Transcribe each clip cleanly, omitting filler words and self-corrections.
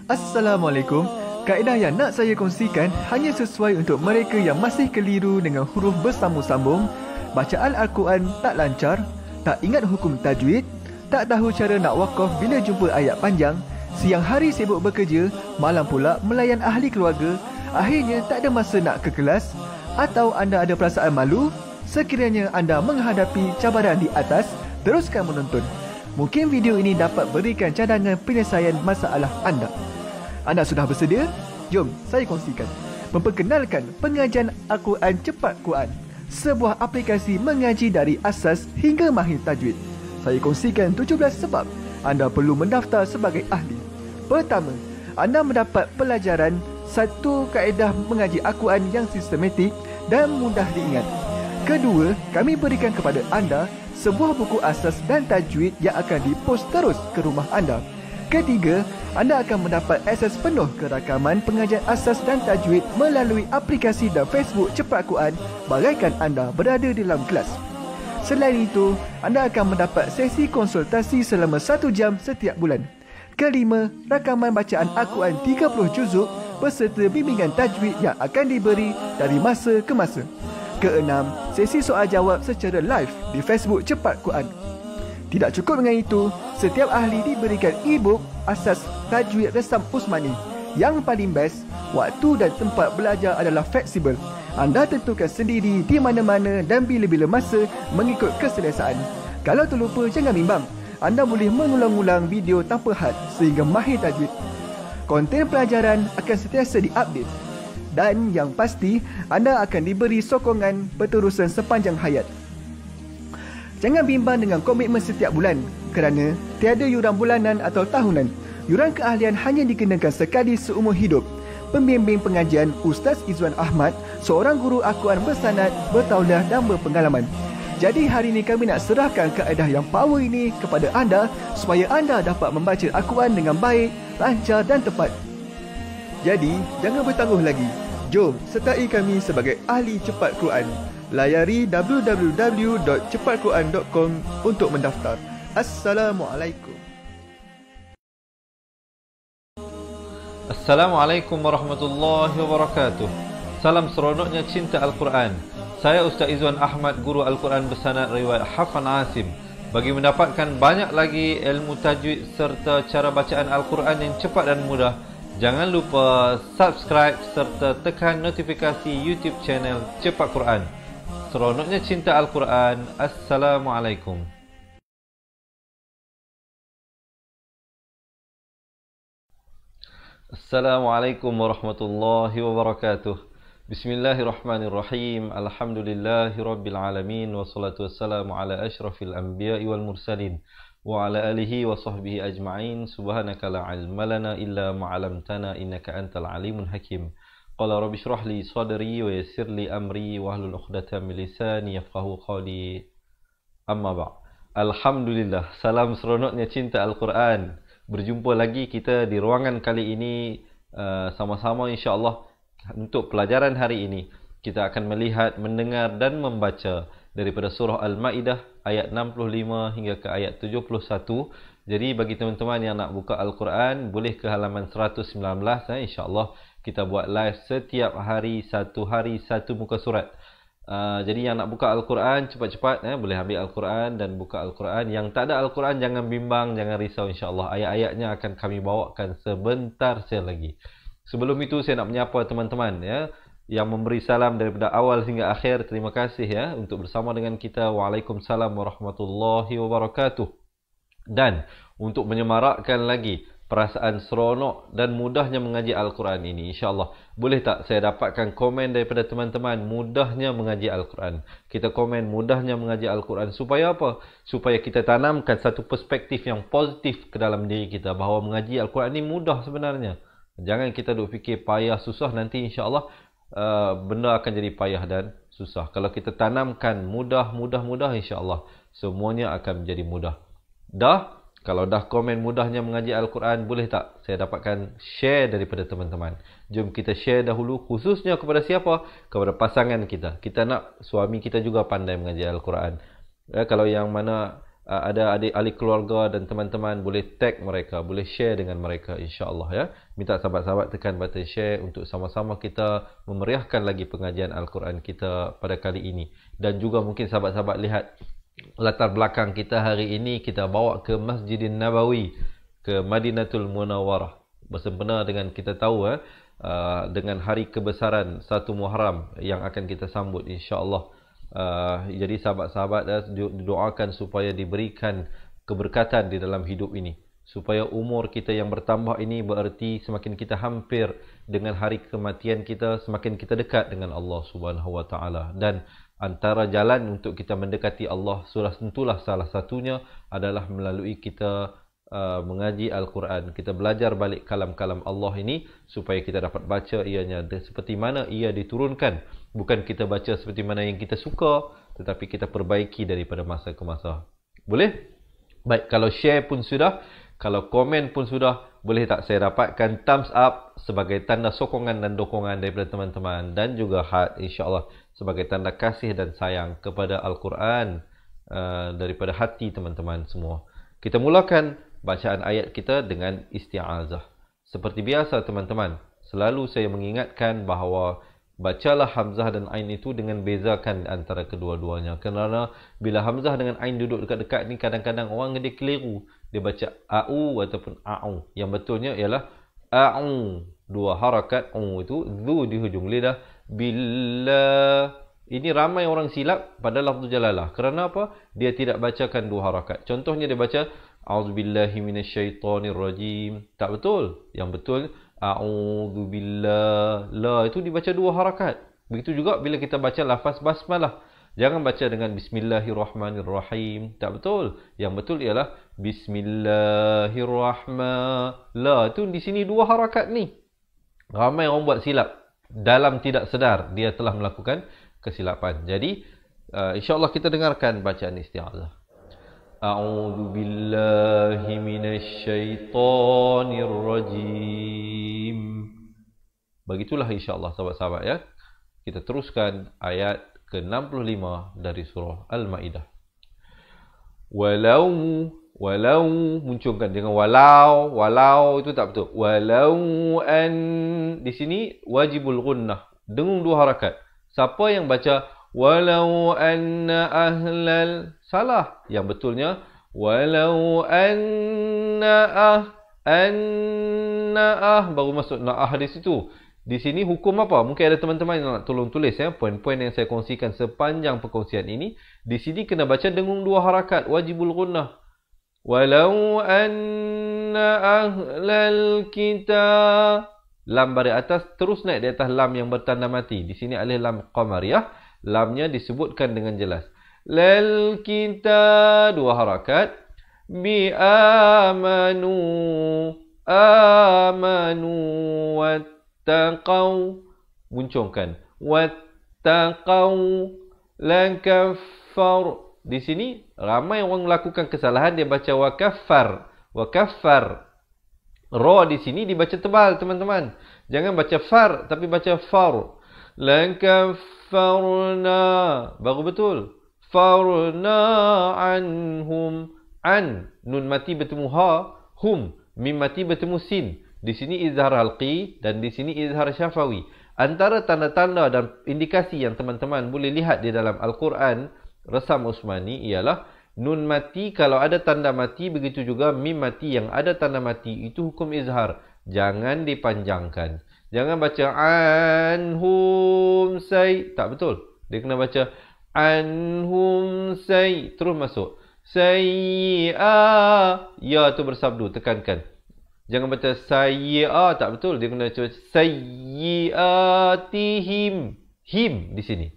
Assalamualaikum. Kaedah yang nak saya kongsikan hanya sesuai untuk mereka yang masih keliru dengan huruf bersambung-sambung, bacaan Al-Quran tak lancar, tak ingat hukum tajwid, tak tahu cara nak wakaf bila jumpa ayat panjang, siang hari sibuk bekerja, malam pula melayan ahli keluarga, akhirnya tak ada masa nak ke kelas, atau anda ada perasaan malu. Sekiranya anda menghadapi cabaran di atas, teruskan menonton. Mungkin video ini dapat berikan cadangan penyelesaian masalah anda. Anda sudah bersedia? Jom saya kongsikan. Memperkenalkan pengajian Al-Quran Cepat Quran, sebuah aplikasi mengaji dari asas hingga mahir tajwid. Saya kongsikan 17 sebab anda perlu mendaftar sebagai ahli. Pertama, anda mendapat pelajaran satu kaedah mengaji Al-Quran yang sistematik dan mudah diingat. Kedua, kami berikan kepada anda sebuah buku asas dan tajwid yang akan dipost terus ke rumah anda. Ketiga, anda akan mendapat akses penuh ke rakaman pengajian asas dan tajwid melalui aplikasi dan Facebook Cepat Quran bagaikan anda berada di dalam kelas. Selain itu, anda akan mendapat sesi konsultasi selama 1 jam setiap bulan. Kelima, rakaman bacaan Al-Quran 30 juzuk beserta bimbingan tajwid yang akan diberi dari masa ke masa. Keenam, sesi soal jawab secara live di Facebook Cepat Quran. Tidak cukup dengan itu, setiap ahli diberikan e-book asas tajwid resam Usmani. Yang paling best, waktu dan tempat belajar adalah fleksibel. Anda tentukan sendiri di mana-mana dan bila-bila masa mengikut keselesaan. Kalau terlupa, jangan bimbang. Anda boleh mengulang-ulang video tanpa had sehingga mahir tajwid. Konten pelajaran akan sentiasa diupdate. Dan yang pasti, anda akan diberi sokongan berterusan sepanjang hayat. Jangan bimbang dengan komitmen setiap bulan kerana tiada yuran bulanan atau tahunan. Yuran keahlian hanya dikenakan sekali seumur hidup. Pembimbing pengajian Ustaz Izwan Ahmad, seorang guru Al-Quran bersanad, bertauliah dan berpengalaman. Jadi hari ini kami nak serahkan kaedah yang power ini kepada anda supaya anda dapat membaca Al-Quran dengan baik, lancar dan tepat. Jadi, jangan bertangguh lagi. Jom sertai kami sebagai ahli cepat Quran. Layari www.cepatquran.com untuk mendaftar. Assalamualaikum. Assalamualaikum warahmatullahi wabarakatuh. Salam seronoknya cinta Al-Quran. Saya Ustaz Izwan Ahmad, guru Al-Quran bersanad riwayat Hafan Asim. Bagi mendapatkan banyak lagi ilmu tajwid serta cara bacaan Al-Quran yang cepat dan mudah, jangan lupa subscribe serta tekan notifikasi YouTube channel Cepat Quran. Seronoknya cinta Al-Quran. Assalamualaikum. Assalamualaikum warahmatullahi wabarakatuh. Bismillahirrahmanirrahim. Alhamdulillahi rabbil alamin. Wassalatu wassalamu ala ashrafil anbiya'i wal mursalin wa ala alihi wa sahbihi ajma'in. Subhanaka la ilma lana illa ma 'allamtana innaka antal alimul hakim. Qala rabbi shrah li sadri wa yassir li amri wa hlul 'uqdatam min lisani yafqahu qawli. Amma ba'. Alhamdulillah, salam seronoknya cinta Al-Quran. Berjumpa lagi kita di ruangan kali ini sama-sama insya-Allah. Untuk pelajaran hari ini kita akan melihat, mendengar dan membaca daripada surah Al-Maidah ayat 65 hingga ke ayat 71. Jadi bagi teman-teman yang nak buka Al-Quran, boleh ke halaman 119. InsyaAllah kita buat live setiap hari satu muka surat. Jadi yang nak buka Al-Quran cepat-cepat boleh ambil Al-Quran dan buka Al-Quran. Yang tak ada Al-Quran jangan bimbang, jangan risau, insyaAllah ayat-ayatnya akan kami bawakan sebentar lagi. Sebelum itu saya nak menyapa teman-teman yang memberi salam daripada awal hingga akhir. Terima kasih untuk bersama dengan kita. Waalaikumsalam warahmatullahi wabarakatuh. Dan untuk menyemarakkan lagi perasaan seronok dan mudahnya mengaji Al-Quran ini, insyaAllah boleh tak saya dapatkan komen daripada teman-teman mudahnya mengaji Al-Quran. Kita komen mudahnya mengaji Al-Quran supaya apa? Supaya kita tanamkan satu perspektif yang positif ke dalam diri kita bahawa mengaji Al-Quran ini mudah sebenarnya. Jangan kita duk fikir payah susah, nanti insyaAllah benda akan jadi payah dan susah. Kalau kita tanamkan mudah insyaAllah semuanya akan menjadi mudah. Kalau dah komen mudahnya mengaji Al-Quran, boleh tak saya dapatkan share daripada teman-teman. Jom kita share dahulu, khususnya kepada siapa? Kepada pasangan kita. Kita nak suami kita juga pandai mengaji Al-Quran. Kalau yang mana ada adik ahli keluarga dan teman-teman, boleh tag mereka, boleh share dengan mereka, insya-Allah ya. Minta sahabat-sahabat tekan button share untuk sama-sama kita memeriahkan lagi pengajian Al-Quran kita pada kali ini. Dan juga mungkin sahabat-sahabat lihat latar belakang kita hari ini, kita bawa ke Masjidin Nabawi, ke Madinatul Munawwarah. Bersempena dengan kita tahu dengan hari kebesaran 1 Muharram yang akan kita sambut, insya-Allah. Jadi sahabat-sahabat doakan supaya diberikan keberkatan di dalam hidup ini, supaya umur kita yang bertambah ini bererti semakin kita hampir dengan hari kematian kita, semakin kita dekat dengan Allah Subhanahu wa taala. Dan antara jalan untuk kita mendekati Allah, tentulah salah satunya adalah melalui kita mengaji Al-Quran. Kita belajar balik kalam-kalam Allah ini supaya kita dapat baca ianya seperti mana ia diturunkan. Bukan kita baca seperti mana yang kita suka, tetapi kita perbaiki daripada masa ke masa. Boleh? Baik, kalau share pun sudah, kalau komen pun sudah, boleh tak saya dapatkan thumbs up sebagai tanda sokongan dan dukungan daripada teman-teman, dan juga heart, insya-Allah, sebagai tanda kasih dan sayang kepada Al-Quran daripada hati teman-teman semua. Kita mulakan bacaan ayat kita dengan isti'azah. Seperti biasa teman-teman, selalu saya mengingatkan bahawa bacalah Hamzah dan Ain itu dengan bezakan antara kedua-duanya. Kerana bila Hamzah dengan Ain duduk dekat-dekat ni, kadang-kadang orang dia keliru. Dia baca a'u ataupun a'u. Yang betulnya ialah a'u. 2 harakat, itu, zu di hujung lidah. Billah. Ini ramai orang silap pada lafzu jalalah. Kerana apa? Dia tidak bacakan 2 harakat. Contohnya dia baca A'udzubillahi minasyaitonirrajim. Tak betul. Yang betul A'udzubillah. La itu dibaca 2 harakat. Begitu juga bila kita baca lafaz basmalah. Jangan baca dengan Bismillahirrahmanirrahim. Tak betul. Yang betul ialah Bismillahirrahmanirrahim. La itu di sini 2 harakat ni. Ramai orang buat silap. Dalam tidak sedar dia telah melakukan kesilapan. Jadi insya-Allah kita dengarkan bacaan isti'azah. A'udzu billahi minasyaitonir rajim. Begitulah insya-Allah sahabat-sahabat ya. Kita teruskan ayat ke-65 dari surah Al-Maidah. Walau munculkan dengan walau itu tak betul. Walau an, di sini wajibul gunnah, dengung 2 harakat. Siapa yang baca walau anna ahlal, salah. Yang betulnya walau anna baru masuk na'ah di situ. Di sini hukum apa? Mungkin ada teman-teman yang nak tolong tulis ya, poin-poin yang saya kongsikan sepanjang perkongsian ini. Di sini kena baca dengung 2 harakat, wajibul gunnah. Walau anna ahlal kitab, lam baris atas terus naik di atas lam yang bertanda mati. Di sini alif lam qamariyah, lamnya disebutkan dengan jelas. Lal kita 2 harakat. Bi amanu wattaqau, muncungkan wattaqau lakaffar. Di sini ramai orang melakukan kesalahan, dia baca wakaffar. Ra di sini dibaca tebal teman-teman. Jangan baca far tapi baca far. Lakaffarna, baru betul. Farna anhum. An, nun mati bertemu ha, hum, mim mati bertemu sin. Di sini izhar halqi dan di sini izhar syafawi. Antara tanda-tanda dan indikasi yang teman-teman boleh lihat di dalam Al-Quran Resam Usmani ialah nun mati kalau ada tanda mati, begitu juga mim mati yang ada tanda mati, itu hukum izhar. Jangan dipanjangkan. Jangan baca anhum say, tak betul. Dia kena baca anhum say, terus masuk. Sayyi'a, ya tu bersabdu, tekankan. Jangan baca sayyi'a, tak betul. Dia kena baca sayyi'atihim. Him di sini.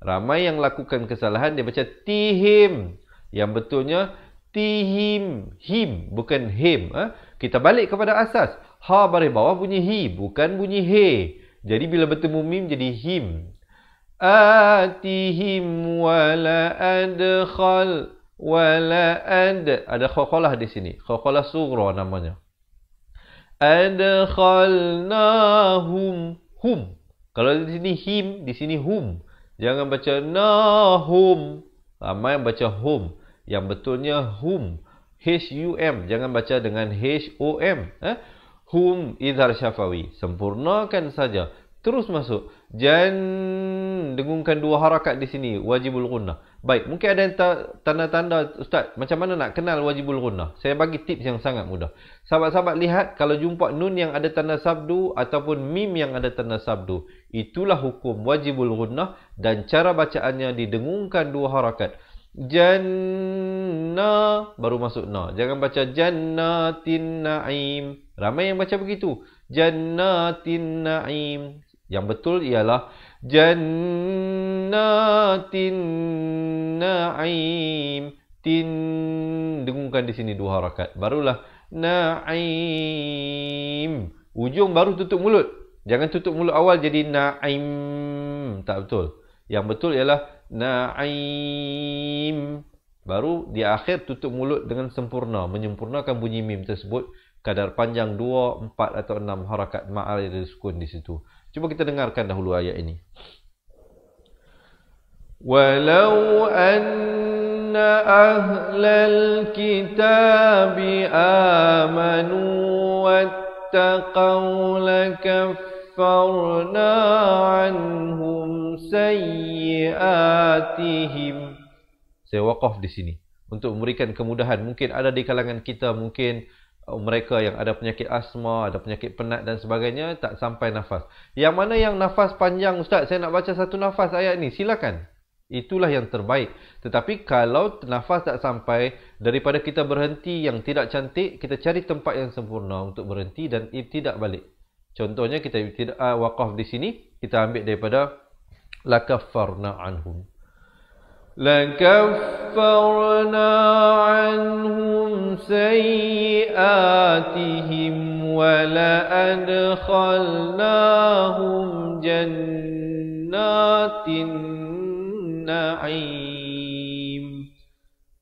Ramai yang lakukan kesalahan, dia baca tihim. Yang betulnya tihim, him, bukan him. Kita balik kepada asas. Ha baris bawah bunyi hi, bukan bunyi he. Jadi bila bertemu mim jadi him. Atihim wala adkhal wala ad. Ada khakhalah di sini. Khakhalah sughra namanya. Adkhalnahum, hum. Kalau di sini him, di sini hum. Jangan baca nahum. Ramai yang baca hum. Yang betulnya hum. H-U-M. Jangan baca dengan H-O-M. Hum izhar syafawi. Sempurnakan saja. Terus masuk. Dengungkan 2 harakat di sini. Wajibul gunnah. Baik, mungkin ada yang tanda-tanda, Ustaz, macam mana nak kenal wajibul gunnah? Saya bagi tips yang sangat mudah. Sahabat-sahabat lihat, kalau jumpa nun yang ada tanda sabdu ataupun mim yang ada tanda sabdu, itulah hukum wajibul gunnah dan cara bacaannya didengungkan 2 harakat. Jannah, baru masuk na. Jangan baca jannatin na'im. Ramai yang baca begitu. Jannatin na'im. Yang betul ialah jannatin na'im. Dengungkan di sini 2 harakat. Barulah na'im. Ujung baru tutup mulut. Jangan tutup mulut awal jadi na'im. Tak betul. Yang betul ialah na'im. Baru di akhir tutup mulut dengan sempurna. Menyempurnakan bunyi mim tersebut. Kadar panjang 2, 4 atau 6 harakat ma'al ada sukun di situ. Cuba kita dengarkan dahulu ayat ini. Walau anna ahlal kitabi amanu wattaqaw lakaffarna anhum sayyiatihim. Saya waqaf di sini untuk memberikan kemudahan. Mungkin ada di kalangan kita, mungkin mereka yang ada penyakit asma, ada penyakit penat dan sebagainya, tak sampai nafas. Yang mana yang nafas panjang, Ustaz, saya nak baca 1 nafas ayat ni, silakan. Itulah yang terbaik. Tetapi kalau nafas tak sampai, daripada kita berhenti yang tidak cantik, kita cari tempat yang sempurna untuk berhenti dan tidak balik. Contohnya kita tidak waqaf di sini, kita ambil daripada lakaffarna anhum. لَكَفَّرْنَا عَنْهُمْ سَيِّئَاتِهِمْ وَلَأَدْخَلْنَاهُمْ جَنَّاتِ النَّعِيمِ.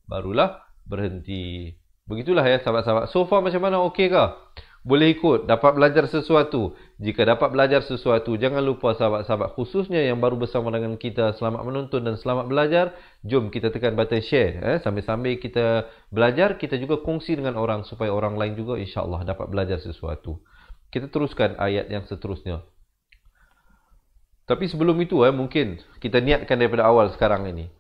Barulah berhenti. Begitulah ya sahabat-sahabat. So far macam mana, okey ke? Boleh ikut, dapat belajar sesuatu. Jika dapat belajar sesuatu, jangan lupa sahabat-sahabat, khususnya yang baru bersama dengan kita, selamat menonton dan selamat belajar. Jom kita tekan button share. Sambil-sambil kita belajar, kita juga kongsi dengan orang supaya orang lain juga insya-Allah dapat belajar sesuatu. Kita teruskan ayat yang seterusnya. Tapi sebelum itu, mungkin kita niatkan daripada awal sekarang ini.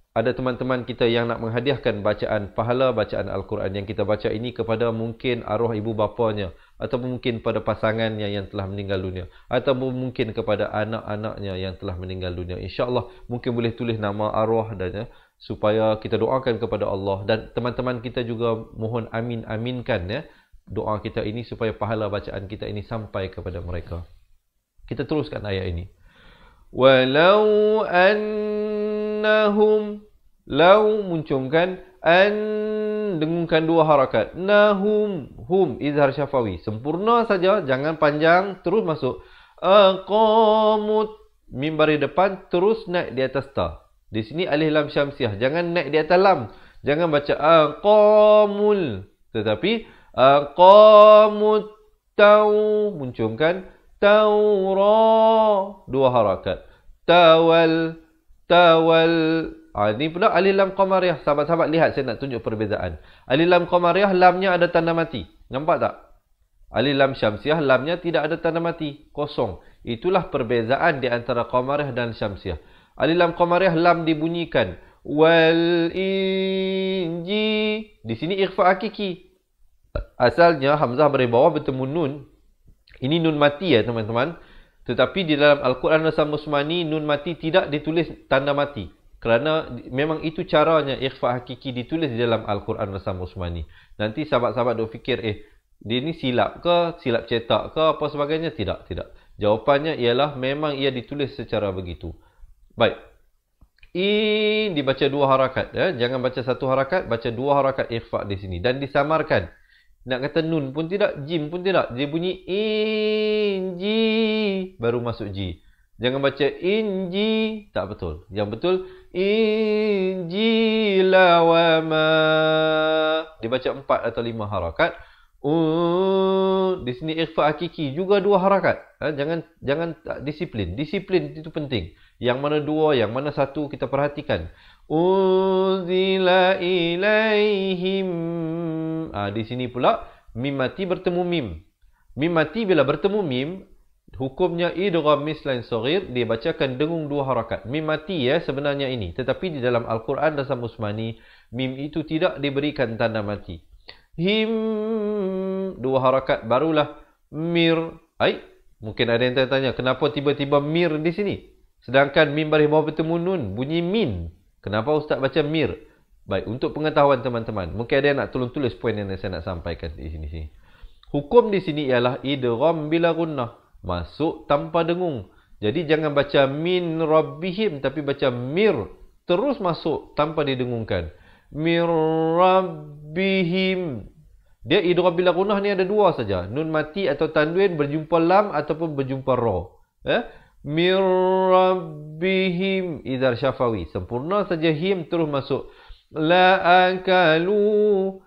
Ada teman-teman kita yang nak menghadiahkan bacaan pahala bacaan Al-Quran yang kita baca ini kepada mungkin arwah ibu bapanya, atau mungkin pada pasangannya yang telah meninggal dunia, atau mungkin kepada anak-anaknya yang telah meninggal dunia. InsyaAllah mungkin boleh tulis nama arwah dan supaya kita doakan kepada Allah. Dan teman-teman kita juga mohon amin-aminkan doa kita ini supaya pahala bacaan kita ini sampai kepada mereka. Kita teruskan ayat ini. Walau annahum, lau muncungkan, dengungkan 2 harakat. Nahum, hum izhar syafawi. Sempurna saja, jangan panjang, terus masuk. Aqamut, mim baris depan, terus naik di atas ta. Di sini alif lam syamsiah, jangan naik di atas lam. Jangan baca aqamul, tetapi aqamut tau, muncungkan Taura, 2 harakat. Tawal. Ini pula alif lam qamariyah. Sahabat-sahabat lihat, saya nak tunjuk perbezaan. Alif lam qamariyah, lamnya ada tanda mati. Nampak tak? Alif lam syamsiah, lamnya tidak ada tanda mati. Kosong. Itulah perbezaan di antara qamariyah dan syamsiah. Alif lam qamariyah, lam dibunyikan. Wal inji. Di sini ikhfa hakiki. Asalnya hamzah baris bawah bertemu nun. Ini nun mati ya teman-teman. Tetapi di dalam Al-Quran Rasam Usmani, nun mati tidak ditulis tanda mati. Kerana memang itu caranya ikhfa hakiki ditulis di dalam Al-Quran Rasam Usmani. Nanti sahabat-sahabat duk fikir, dia ni silap ke, silap cetak ke, apa sebagainya. Tidak. Jawapannya ialah memang ia ditulis secara begitu. Baik. In dibaca 2 harakat. Jangan baca 1 harakat, baca 2 harakat ikhfa di sini. Dan disamarkan. Nak kata nun pun tidak, jim pun tidak. Dia bunyi inji, baru masuk ji. Jangan baca inji, tak betul. Yang betul injila wa ma. Dibaca 4 atau 5 harakat. Di sini ikhfa hakiki juga 2 harakat. Jangan disiplin. Disiplin itu penting. Yang mana 2, yang mana 1 kita perhatikan. Unzila ilaika Di sini pula mim mati bertemu mim. Mim mati bila bertemu mim, hukumnya idgham mislain saghir, dia bacakan dengung 2 harakat. Mim mati ya sebenarnya ini, tetapi di dalam Al-Quran Dasam Usmani, mim itu tidak diberikan tanda mati. Him 2 harakat barulah mir. Mungkin ada yang tanya, kenapa tiba-tiba mir di sini? Sedangkan mim baris bawah bertemu nun, bunyi min. Kenapa Ustaz baca mir? Baik, untuk pengetahuan teman-teman, mungkin ada yang nak tolong tulis poin yang saya nak sampaikan di sini. Hukum di sini ialah idgham bila gunnah, masuk tanpa dengung. Jadi jangan baca min rabbihim, tapi baca mir, terus masuk tanpa didengungkan. Mir rabbihim. Dia idgham bila gunnah ni ada 2 saja. Nun mati atau tanwin berjumpa lam ataupun berjumpa ra. Mir rabbihim idhar syafawi. Sempurna saja him terus masuk. La akalu.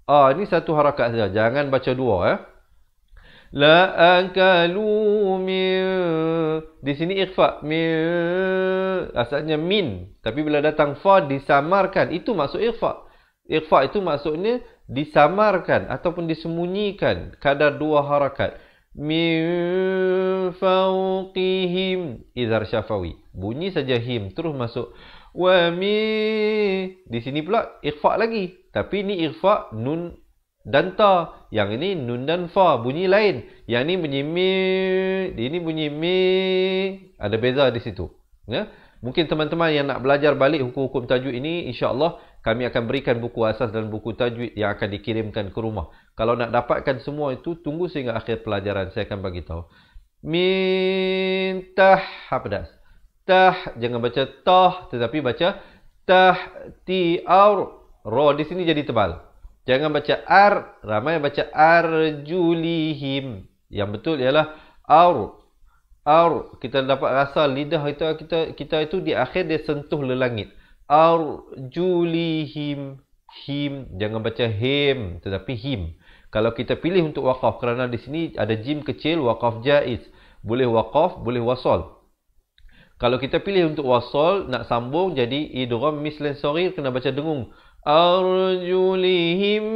Ini 1 harakat saja. Jangan baca 2. La akalu min. Di sini ikhfa. Min. Asalnya min. Tapi bila datang fa disamarkan. Itu maksud ikhfa. Ikhfa itu maksudnya disamarkan ataupun disembunyikan. Kadar 2 harakat. Min fawqihim idhar syafawi. Bunyi saja him terus masuk. Wa mi. Di sini pula ikhfa lagi. Tapi ini ikhfa nun dan ta. Yang ini nun dan fa. Bunyi lain. Yang ini bunyi mi. Ini bunyi mi. Ada beza di situ. Ya? Mungkin teman-teman yang nak belajar balik hukum-hukum tajwid ini, insya-Allah kami akan berikan buku asas dan buku tajwid yang akan dikirimkan ke rumah. Kalau nak dapatkan semua itu, tunggu sehingga akhir pelajaran. Saya akan bagi tahu. Min tah. Apa dah? Tah. Jangan baca tah, tetapi baca tahti ar. Ra di sini jadi tebal. Jangan baca ar. Ramai yang baca arjulihim. Yang betul ialah ar. Kita dapat rasa lidah kita itu di akhir dia sentuh lelangit. Arjulihim. Him. Jangan baca him, tetapi him. Kalau kita pilih untuk waqaf, kerana di sini ada jim kecil, waqaf jaiz. Boleh waqaf, boleh wasal. Kalau kita pilih untuk wasal, nak sambung jadi idgham mislan saghir, kena baca dengung. Arjulihim.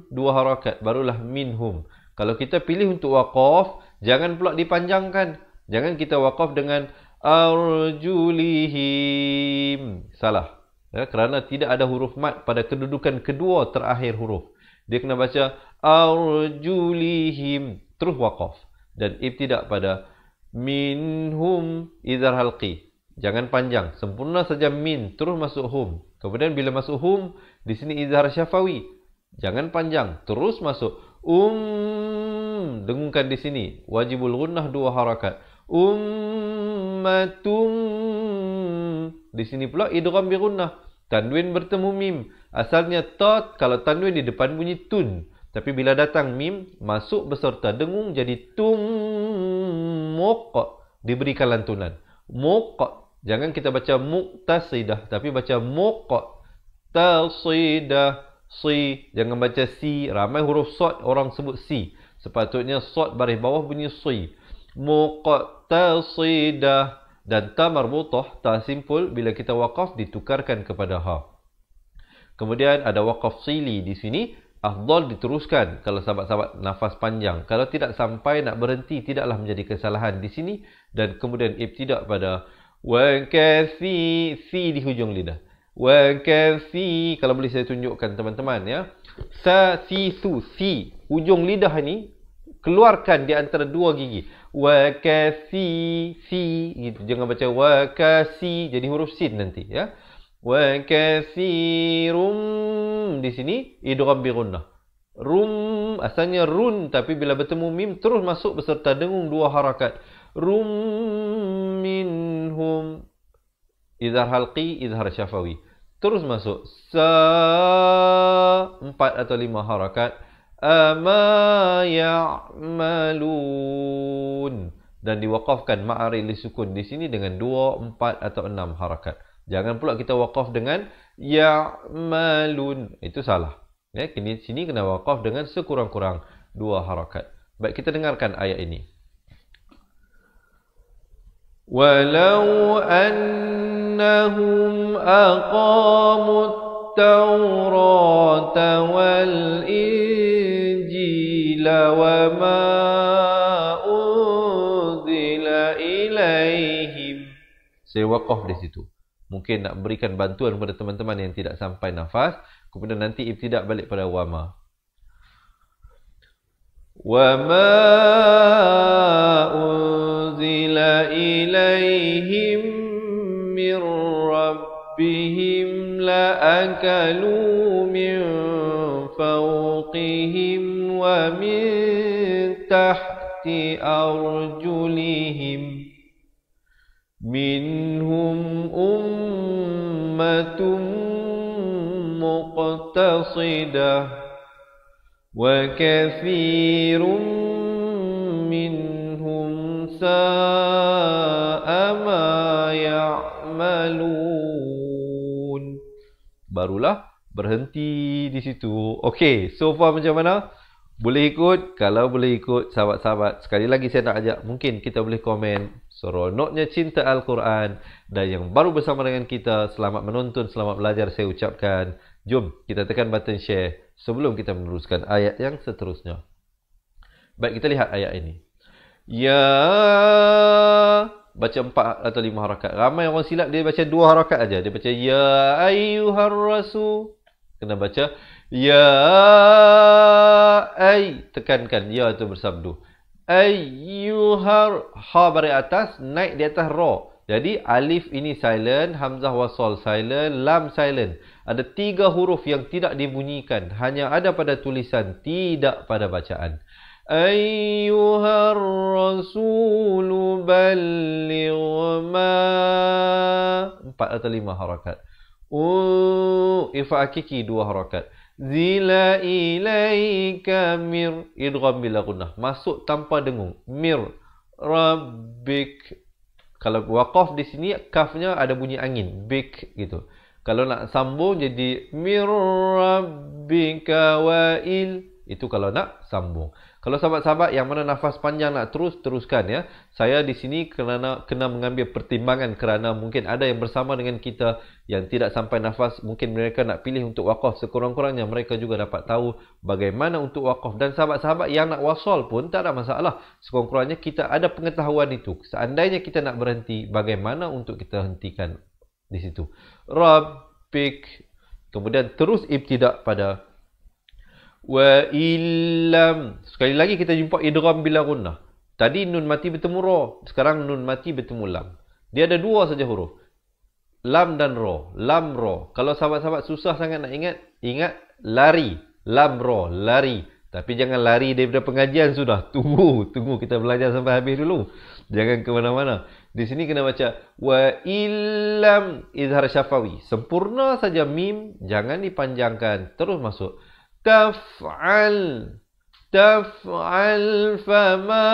2 harakat, barulah minhum. Kalau kita pilih untuk waqaf, jangan pula dipanjangkan. Jangan kita waqaf dengan arjulihim. Salah. Kerana tidak ada huruf mat pada kedudukan kedua terakhir huruf. Dia kena baca arjulihim. Terus waqaf. Dan ibtidak pada minhum idhar halqi. Jangan panjang. Sempurna saja min. Terus masuk hum. Kemudian bila masuk hum, di sini idhar syafawi. Jangan panjang. Terus masuk. Dengungkan di sini. Wajibul gunnah 2 harakat. Ummatum. Di sini pula idgham bi gunnah. Tanwin bertemu mim. Asalnya ta, kalau tanwin di depan bunyi tun. Tapi bila datang mim, masuk beserta dengung jadi tum. Muq. Diberikan lantunan. Muq. Jangan kita baca muqtasidah, tapi baca muq. Tasidah. Si. Jangan baca si. Ramai huruf sod orang sebut si. Sepatutnya sod baris bawah bunyi si. Muqtasidah. Dan ta marbutah, ta simpul, bila kita waqaf ditukarkan kepada ha. Kemudian ada waqaf sili di sini. Afdal diteruskan kalau sahabat-sahabat nafas panjang. Kalau tidak sampai nak berhenti, tidaklah menjadi kesalahan di sini. Dan kemudian ibtidak pada wa kafi, fi di hujung lidah. Wa kafi, kalau boleh saya tunjukkan teman-teman ya. Sa, si, su, si. Hujung lidah ni keluarkan di antara 2 gigi. Wa kafi, si gitu. Jangan baca wa kasi jadi huruf sin nanti ya. Wa kathirum. Di sini idgham bi gunnah. Rum asalnya run, tapi bila bertemu mim terus masuk beserta dengung 2 harakat. Rum minhum. Idhar halqi, idhar syafawi. Terus masuk sa, 4 atau 5 harakat. Ama ya'malun. Dan diwaqafkan ma'ari li sukun di sini dengan 2, 4 atau 6 harakat. Jangan pula kita waqaf dengan ya'malun. Itu salah. Ya, sini kena waqaf dengan sekurang-kurang 2 harakat. Baik, kita dengarkan ayat ini. Walau annahum aqamut التوراة والإنجيل وما أنزل إليهم. Saya waqaf di situ. Mungkin nak berikan bantuan kepada teman-teman yang tidak sampai nafas. Kemudian nanti ibtidak balik pada wama. وَمَا أُنْزِلَ إِلَيْهِمْ مِنْ رَبِّهِمْ لَأَكَلُوا مِنْ فَوْقِهِمْ وَمِنْ تَحْتِ أَرْجُلِهِمْ مِنْهُمْ أُمَّةٌ مُقْتَصِدَةٌ وَكَثِيرٌ مِّنْهُمْ سَاءَ مَا يَعْمَلُونَ. Barulah berhenti di situ. Okey, so far macam mana? Boleh ikut? Kalau boleh ikut, sahabat-sahabat, sekali lagi saya nak ajak, mungkin kita boleh komen seronoknya cinta Al-Quran. Dan yang baru bersama dengan kita, selamat menonton, selamat belajar saya ucapkan. Jom kita tekan button share sebelum kita meneruskan ayat yang seterusnya. Baik, kita lihat ayat ini. Ya, baca 4 atau 5 harakat. Ramai orang silap dia baca 2 harakat aja. Dia baca ya ayyuhar rasul. Kena baca ya tekankan ya itu bersabdu. Ayyuhar, ha baris atas naik di atas ra. Jadi alif ini silent, hamzah wasal silent, lam silent. Ada 3 huruf yang tidak dibunyikan, hanya ada pada tulisan, tidak pada bacaan. Ayyuhar rasulu balligh ma, 4 atau 5 harakat. Ifa hakiki 2 harakat. Zila ilaika mir, idgham bila gunnah, masuk tanpa dengung. Mir rabbik. Kalau waqaf di sini kafnya ada bunyi angin, bik gitu. Kalau nak sambung jadi mir rabbika wa'il, itu kalau nak sambung. Kalau sahabat-sahabat yang mana nafas panjang nak teruskan ya. Saya di sini kena mengambil pertimbangan kerana mungkin ada yang bersama dengan kita yang tidak sampai nafas, mungkin mereka nak pilih untuk waqaf, sekurang-kurangnya mereka juga dapat tahu bagaimana untuk waqaf. Dan sahabat-sahabat yang nak wasal pun tak ada masalah, sekurang-kurangnya kita ada pengetahuan itu. Seandainya kita nak berhenti, bagaimana untuk kita hentikan di situ. Rabbik, kemudian terus ibtidak pada wa illam. Sekali lagi kita jumpa idgham bila gunnah. Tadi nun mati bertemu ra, sekarang nun mati bertemu lam. Dia ada 2 saja huruf, lam dan ra. Lam ra. Kalau sahabat-sahabat susah sangat nak ingat lari, lam ra, lari. Tapi jangan lari daripada pengajian sudah. Tunggu kita belajar sampai habis dulu. Jangan ke mana-mana. Di sini kena baca wa illam, izhar syafawi. Sempurna saja mim, jangan dipanjangkan. Terus masuk. Taf'al fama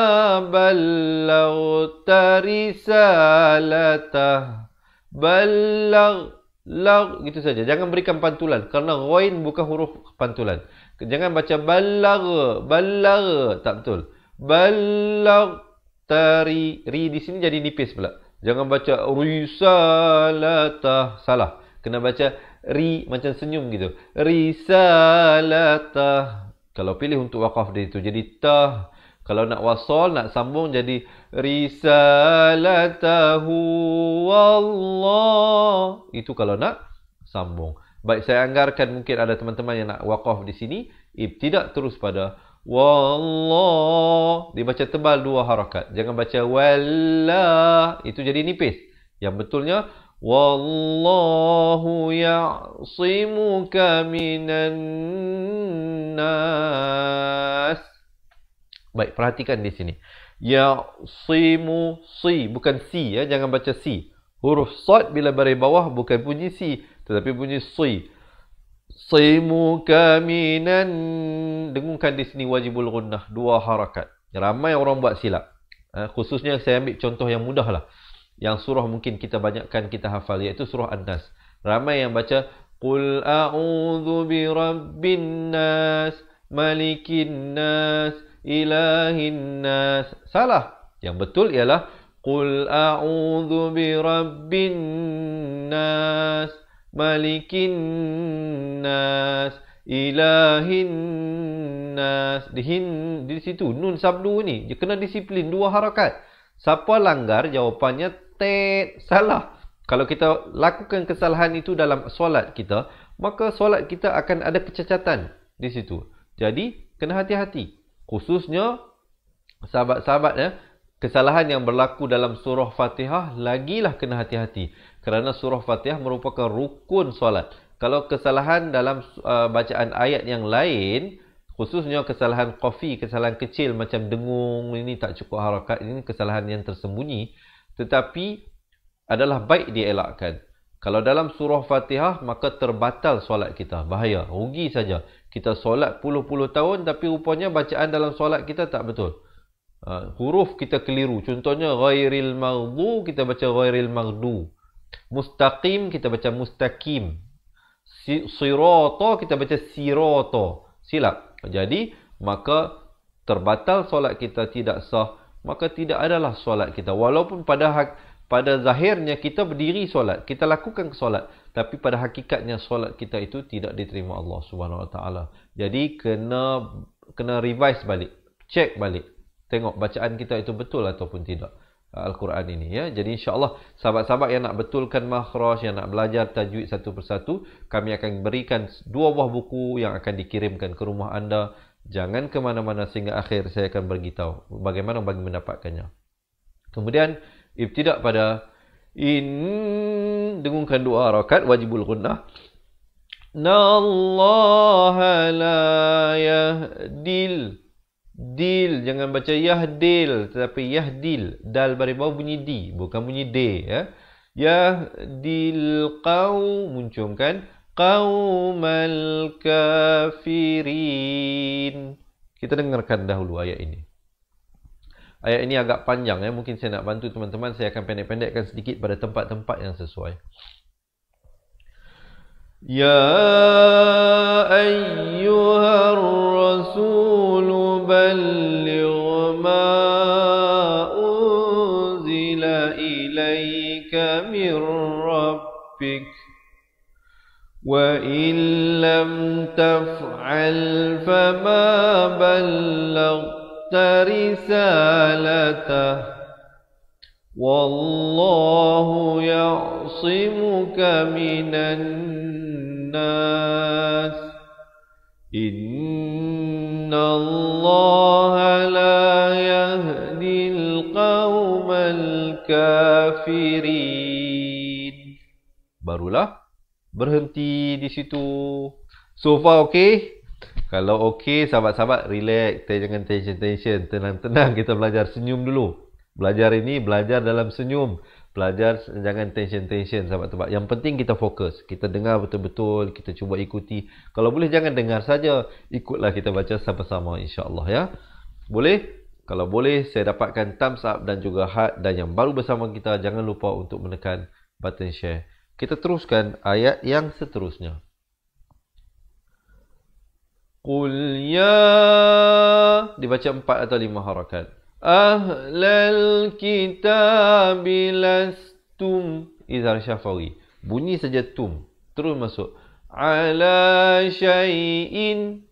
ballaghta risalatah. Balagh gitu saja. Jangan berikan pantulan kerana ghain bukan huruf pantulan. Jangan baca balagh, tak betul. Ballaghta ri di sini jadi nipis pula. Jangan baca risalatah, salah. Kena baca ri macam senyum gitu. Risalatah. Kalau pilih untuk waqaf dia itu jadi tah. Kalau nak wasal, nak sambung jadi risalatahu wallah. Itu kalau nak sambung. Baik, saya anggarkan mungkin ada teman-teman yang nak waqaf di sini, ibtidak terus pada wallah. Dibaca tebal 2 harakat. Jangan baca wallah. Itu jadi nipis. Yang betulnya wallahu ya'simuka minan nas. Baik, perhatikan di sini. Ya'simu, si, bukan si ya, jangan baca si. Huruf sad bila baris bawah bukan bunyi si, tetapi bunyi si. Simuka minan, dengungkan di sini wajibul gunnah 2 harakat. Ramai orang buat silap. Khususnya saya ambil contoh yang mudah lah. Yang surah mungkin kita banyakkan kita hafal, iaitu surah An-Nas. Ramai yang baca Qul a'udzu birabbin nas, malikin nas, ilahin nas. Salah. Yang betul ialah Qul a'udzu birabbin nas, malikin nas, ilahin nas. Di situ nun sabdu ni dia kena disiplin 2 harakat. Siapa langgar, jawapannya salah. Kalau kita lakukan kesalahan itu dalam solat kita, maka solat kita akan ada kecacatan di situ. Jadi kena hati-hati. Khususnya sahabat-sahabat ya, kesalahan yang berlaku dalam surah Fatihah lagilah kena hati-hati. Kerana surah Fatihah merupakan rukun solat. Kalau kesalahan dalam bacaan ayat yang lain, khususnya kesalahan qafi, kesalahan kecil macam dengung, ini tak cukup harakat, ini kesalahan yang tersembunyi, tetapi adalah baik dielakkan. Kalau dalam surah Fatihah, maka terbatal solat kita. Bahaya, rugi saja. Kita solat puluh-puluh tahun, tapi rupanya bacaan dalam solat kita tak betul. Huruf kita keliru. Contohnya, ghairil maghdu, kita baca ghairil maghdu. Mustaqim, kita baca mustaqim. Sirata, kita baca sirata. Silap. Jadi, maka terbatal solat kita, tidak sah. Maka tidak adalah solat kita. Walaupun pada zahirnya kita berdiri solat, kita lakukan solat, tapi pada hakikatnya solat kita itu tidak diterima Allah Subhanahu Wa Taala. Jadi kena revise balik, check balik, tengok bacaan kita itu betul ataupun tidak Al-Quran ini ya. Jadi insya-Allah sahabat-sahabat yang nak betulkan makhraj, yang nak belajar tajwid satu persatu, kami akan berikan 2 buah buku yang akan dikirimkan ke rumah anda. Jangan ke mana-mana sehingga akhir saya akan beritahu bagaimana bagi mendapatkannya. Kemudian ibtidak pada dengungkan 2 harakat wajibul gunnah. Nallaha la yahdil. Dil, jangan baca yahdil, tetapi yahdil. Dal bari bawah bunyi di, bukan bunyi d ya. Yahdil muncungkan qaumal kafirin. Kita dengarkan dahulu ayat ini. Ayat ini agak panjang ya, mungkin saya nak bantu teman-teman, saya akan pendek-pendekkan sedikit pada tempat-tempat yang sesuai. Ya ayyuhar rasul balligh ma unzila ilayka min rabbik wa in lam taf'al fama ballaghta risalatahu wallahu ya'simuka minan nas innallaha la yahdil qaumal kafirin. Barulah berhenti di situ. So far okey? Kalau okey, sahabat-sahabat relax, jangan tension, tenang-tenang kita belajar, senyum dulu. Belajar ini, belajar dalam senyum. Belajar, jangan tension, sahabat-sahabat. Yang penting kita fokus. Kita dengar betul-betul, kita cuba ikuti. Kalau boleh jangan dengar saja, ikutlah kita baca sama-sama insya-Allah ya. Boleh? Kalau boleh, saya dapatkan thumbs up dan juga heart. Dan yang baru bersama kita, jangan lupa untuk menekan button share. Kita teruskan ayat yang seterusnya. Qul ya, dibaca 4 atau 5 harakat. Ahlal kitab lastum, izhar syafawi, bunyi saja tum, terus masuk. Ala syai'in,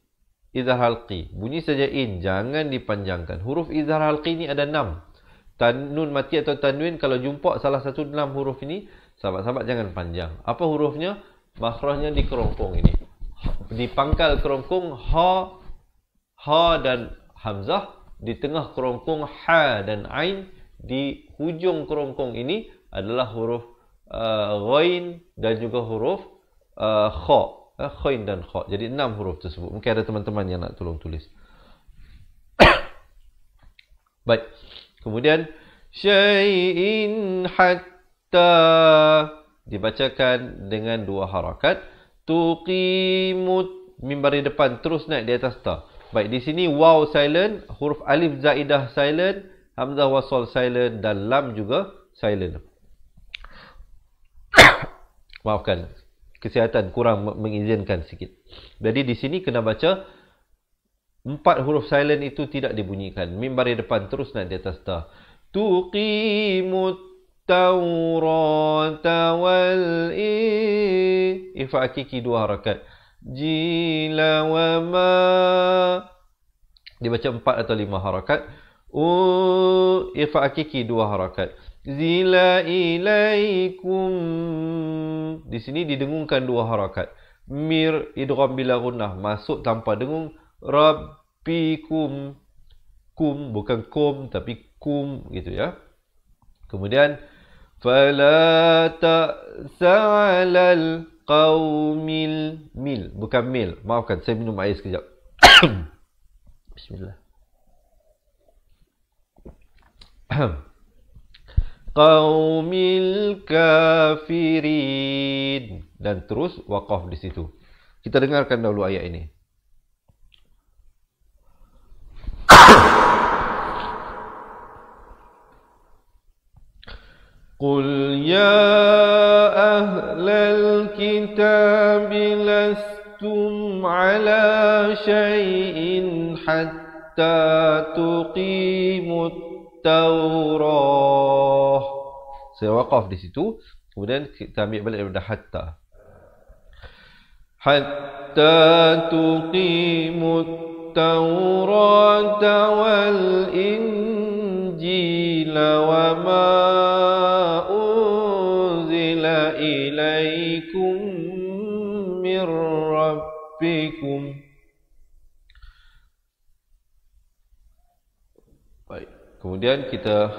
izhar halqi, bunyi saja in, jangan dipanjangkan. Huruf izhar halqi ini ada 6. Nun mati atau tanwin, kalau jumpa salah satu 6 huruf ini, sahabat-sahabat jangan panjang. Apa hurufnya? Makhrajnya di kerongkong ini, di pangkal kerongkong ha dan hamzah. Di tengah kerongkong ha dan ain, di hujung kerongkong ini adalah huruf ghain dan juga huruf kha, khain dan kha. Jadi 6 huruf tersebut. Mungkin ada teman-teman yang nak tolong tulis. Baik. Kemudian syai'in hatta dibacakan dengan 2 harakat. Tuqimut, mim baris depan terus naik di atas ta. Baik, di sini waw silent, huruf alif zaidah silent, hamzah wasal silent dan lam juga silent. Maafkan, kesihatan kurang mengizinkan sikit. Jadi di sini kena baca 4 huruf silent itu tidak dibunyikan. Mim baris depan terus naik di atas ta. Tuqimut taurata wal ikhfa hakiki 2 harakat. Jila wa ma, dibaca 4 atau 5 harakat. Ikhfa hakiki 2 harakat. Zila ilaikum, di sini didengungkan 2 harakat. Mir, idgham bila gunnah, masuk tanpa dengung. Rabbikum, kum, bukan kum tapi kum gitu ya. Kemudian fala ta'sa'alal qaumil mil, bukan mil, maafkan saya minum air sekejap. Bismillah. Qaumil kafirin, dan terus waqaf di situ. Kita dengarkan dahulu ayat ini. Qul ya ahlal kitab lastum ala syai'in hatta tuqimut Taurah. Saya waqaf di situ. Kemudian kita ambil balik daripada hatta. Hatta tuqimut Taurata wal Injila wa ma unzila ilaikum mir rabbikum. Baik. Kemudian kita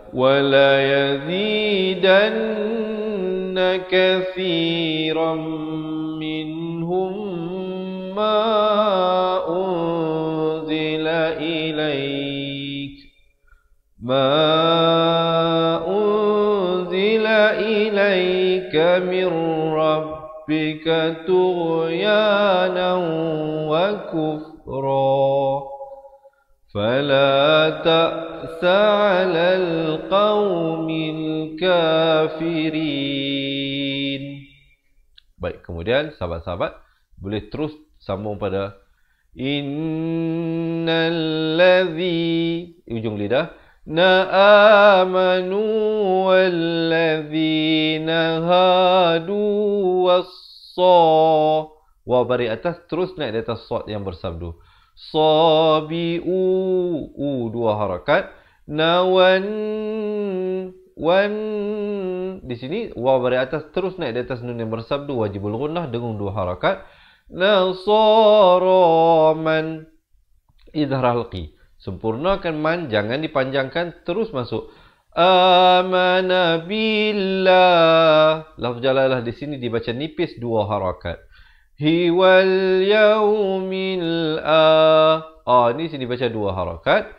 wala yazidanna katsiran minhum ma unzila ilaik min rabbika tughyanan wa kufra fala ta'sa 'alal qaumil kafirin. Baik, kemudian sahabat-sahabat boleh terus sambung pada innalladzi, ujung lidah, na'amanu walladzina hadu wassa, waw bari atas terus naik di atas sad yang bersabdu. Sabi'u, dua harakat. Nawan, wan, di sini waw bari atas terus naik di atas nun yang bersabdu wajibul gunnah dengung dua harakat. Nasaraman, idhar halqi, sempurnakan man, jangan dipanjangkan, terus masuk. Amana billah, lafz jalalah di sini dibaca nipis dua harakat. Hiwal yaumil ini sini baca dua harakat.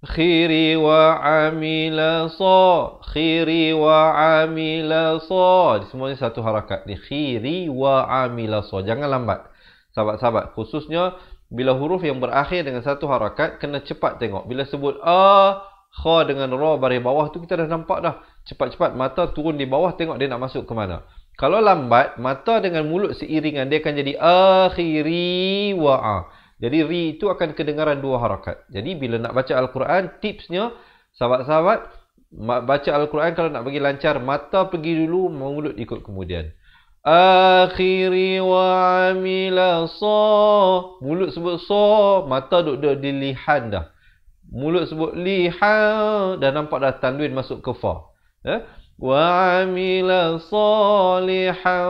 Khiri wa amila sa, khiri wa amila sa, semuanya satu harakat. Di khiri wa amila sa, jangan lambat sahabat-sahabat, khususnya bila huruf yang berakhir dengan satu harakat kena cepat tengok. Bila sebut kha dengan ra baris bawah tu kita dah nampak dah, cepat-cepat mata turun di bawah tengok dia nak masuk ke mana. Kalau lambat, mata dengan mulut seiringan dia akan jadi akhiri wa Jadi ri itu akan kedengaran dua harakat. Jadi bila nak baca Al-Quran, tipsnya sahabat-sahabat baca Al-Quran kalau nak bagi lancar, mata pergi dulu, mulut ikut kemudian. Akhiri wa amila sa, mulut sebut sa, mata duduk di lihan dah. Mulut sebut lihan, dah nampak dah tanwin masuk ke fa. Wa amila salihan,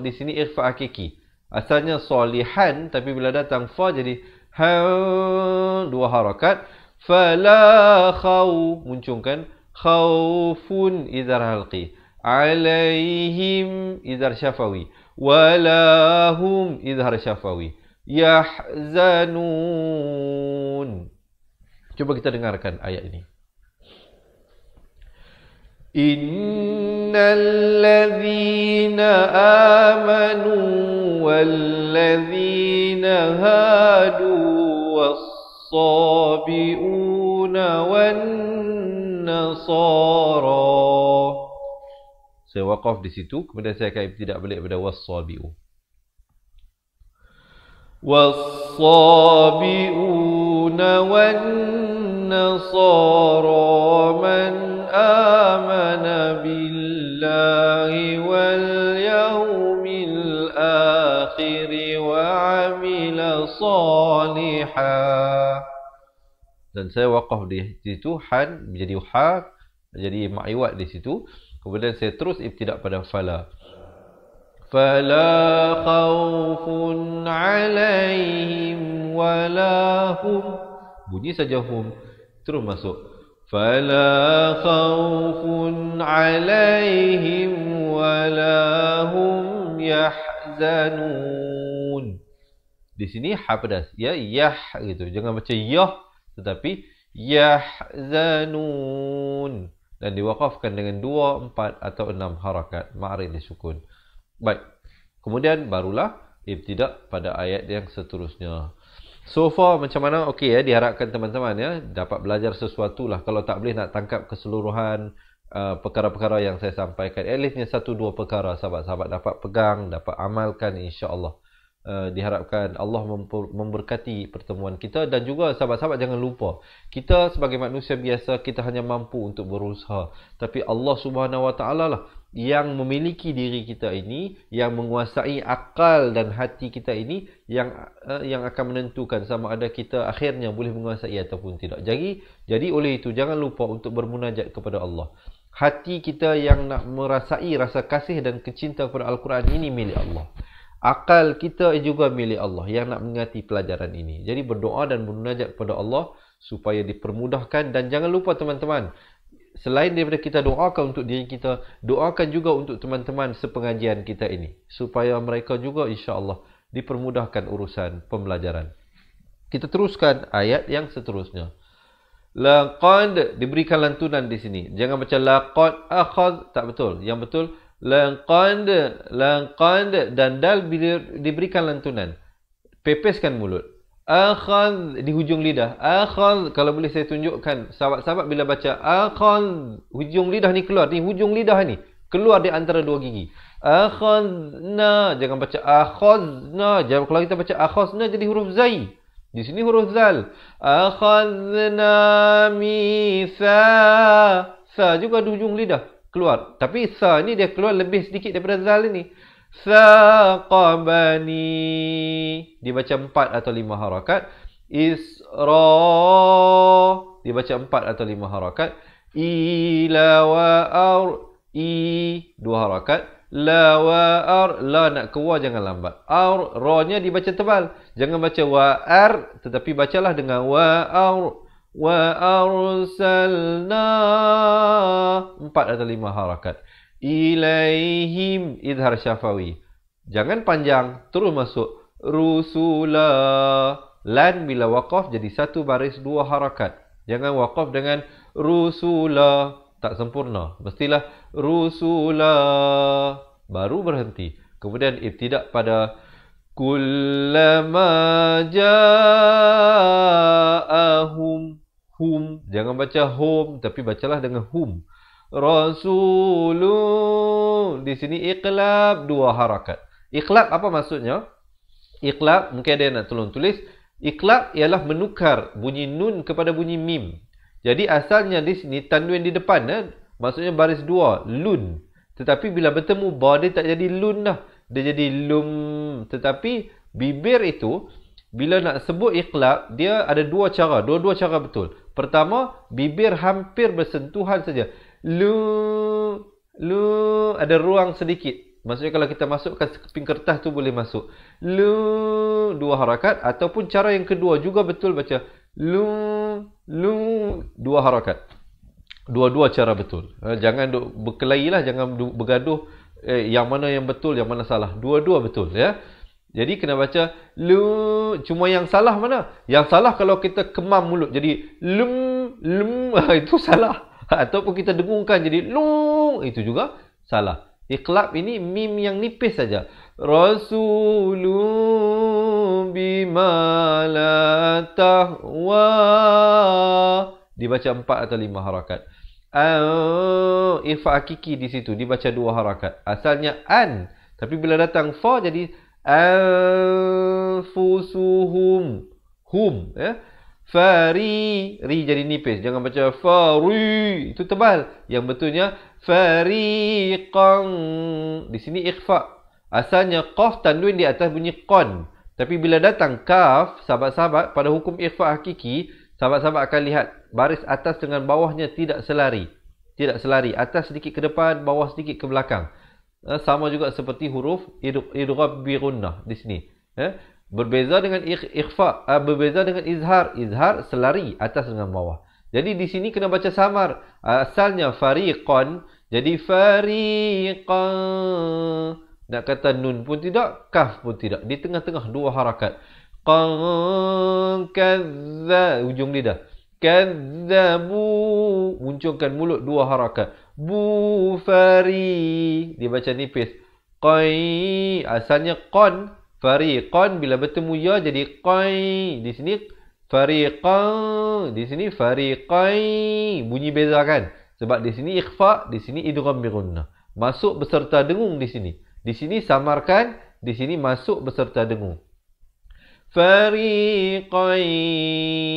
di sini ikhfa hakiki. Asalnya salihan, tapi bila datang fa jadi dua harakat. Fala khaw, muncungkan khawfun idhar halqi, alaihim idhar syafawi, walahum idhar syafawi, yahzanun. Coba kita dengarkan ayat ini. Innal ladzina amanu walladzina hadu was-sabiuna wan-nasara. Saya waqaf di situ, kemudian saya akan tidak balik pada was-sabiu. Was-sabiuna wan-nasara man amana billahi wal yawmil salihah. Dan saya waqaf di situ, han menjadi ha, jadi ma'iwat di situ. Kemudian saya terus ibtidak pada fala. Fala khawfun alaihim wala hum. Bunyi saja hum, terus masuk. Fala khawfun alaihim wala hum yahzanun. Di sini ha pedas, ya, yah gitu. Jangan baca yah, tetapi yahzanun. Dan diwakafkan dengan 2, 4 atau 6 harakat. Ma'rid disukun. Baik. Kemudian barulah ibtidak pada ayat yang seterusnya. So far macam mana? Okey ya, diharapkan teman-teman ya dapat belajar sesuatu lah. Kalau tak boleh nak tangkap keseluruhan perkara-perkara yang saya sampaikan, at leastnya 1-2 perkara sahabat-sahabat dapat pegang, dapat amalkan, insya-Allah. Diharapkan Allah memberkati pertemuan kita. Dan juga sahabat-sahabat jangan lupa, kita sebagai manusia biasa, kita hanya mampu untuk berusaha, tapi Allah Subhanahu Wa Taala lah yang memiliki diri kita ini, yang menguasai akal dan hati kita ini, yang akan menentukan sama ada kita akhirnya boleh menguasai ataupun tidak. Jadi oleh itu jangan lupa untuk bermunajat kepada Allah. Hati kita yang nak merasai rasa kasih dan kecinta kepada Al-Quran ini milik Allah. Akal kita juga milik Allah yang nak mengingati pelajaran ini. Jadi berdoa dan bermunajat kepada Allah supaya dipermudahkan. Dan jangan lupa teman-teman, selain daripada kita doakan untuk diri kita, doakan juga untuk teman-teman sepengajian kita ini, supaya mereka juga insya-Allah dipermudahkan urusan pembelajaran. Kita teruskan ayat yang seterusnya. Laqad, diberikan lantunan di sini. Jangan baca laqad akhadh, tak betul. Yang betul laqad, dan dal diberikan lantunan. Pepeskan mulut. Akhadh di hujung lidah. Akhadh, kalau boleh saya tunjukkan sahabat-sahabat bila baca akhadh, hujung lidah ni keluar. Ni hujung lidah ni keluar di antara 2 gigi. Akhadna, jangan baca akhadna. Kalau kita baca akhadna jadi huruf zai. Di sini huruf zal. Akhadna mitha. Sa juga di hujung lidah keluar. Tapi sa ni dia keluar lebih sedikit daripada zal ini. Thaqabani, dibaca 4 atau 5 harakat. Isra, dibaca 4 atau 5 harakat. Ila wa ar, i 2 harakat. La wa ar, la nak keluar jangan lambat. Ar, ra-nya dibaca tebal. Jangan baca wa ar, tetapi bacalah dengan wa ar. Wa arsalna, 4 atau 5 harakat. Ilaihim, idhar syafawi. Jangan panjang, terus masuk. Rusula, lan bila waqaf jadi 1 baris 2 harakat. Jangan waqaf dengan rusula, tak sempurna. Mestilah rusula, baru berhenti. Kemudian ibtidak pada kullama ja'ahum, hum. Jangan baca hum, tapi bacalah dengan hum. Rasulun, di sini iqlab 2 harakat. Iqlab apa maksudnya? Iqlab, mungkin ada yang nak tolong tulis. Iqlab ialah menukar bunyi nun kepada bunyi mim. Jadi asalnya di sini tanwin di depan, maksudnya baris 2, lun. Tetapi bila bertemu ba, dia tak jadi lun dah, dia jadi lum. Tetapi bibir itu bila nak sebut iqlab, dia ada 2 cara, dua-dua cara betul. Pertama, bibir hampir bersentuhan saja. Lu, ada ruang sedikit. Maksudnya kalau kita masukkan sekeping kertas tu boleh masuk. Lu, 2 harakat. Ataupun cara yang kedua juga betul, baca lu, 2 harakat. Dua-dua cara betul. Jangan berkelahi lah, jangan bergaduh yang mana yang betul, yang mana salah. Dua-dua betul ya. Jadi kena baca lu. Cuma yang salah mana? Yang salah kalau kita kemam mulut jadi lum, itu salah. Ataupun kita dengungkan jadi lu, itu juga salah. Iqlab ini mim yang nipis saja. Rasulun bima la tahwa, dibaca 4 atau 5 harakat. Ifa hakiki di situ dibaca 2 harakat. Asalnya an, tapi bila datang fa jadi anfusuhum, hum ya. Fari, ri jadi nipis. Jangan baca fari, itu tebal. Yang betulnya fariqan. Di sini ikhfa. Asalnya qaf tanwin di atas bunyi qan. Tapi bila datang kaf, sahabat-sahabat, pada hukum ikhfa hakiki, sahabat-sahabat akan lihat baris atas dengan bawahnya tidak selari. Tidak selari. Atas sedikit ke depan, bawah sedikit ke belakang. Sama juga seperti huruf idgham bi gunnah di sini. Berbeza dengan ikhfa, berbeza dengan izhar. Izhar selari atas dengan bawah. Jadi di sini kena baca samar. Asalnya fariqan, jadi fariqan. Nak kata nun pun tidak, kaf pun tidak. Di tengah-tengah dua harakat. Kadza, ujung lidah. Kadzabu, munculkan mulut dua harakat. Bu fari, dibaca nipis. Qai, asalnya qan. Fariqan, bila bertemu ya jadi qai. Di sini fariqan, di sini fariqai. Bunyi beza kan? Sebab di sini ikhfa, di sini idgham bi gunnah. Masuk beserta dengung di sini. Di sini samarkan, di sini masuk beserta dengung. Fariqan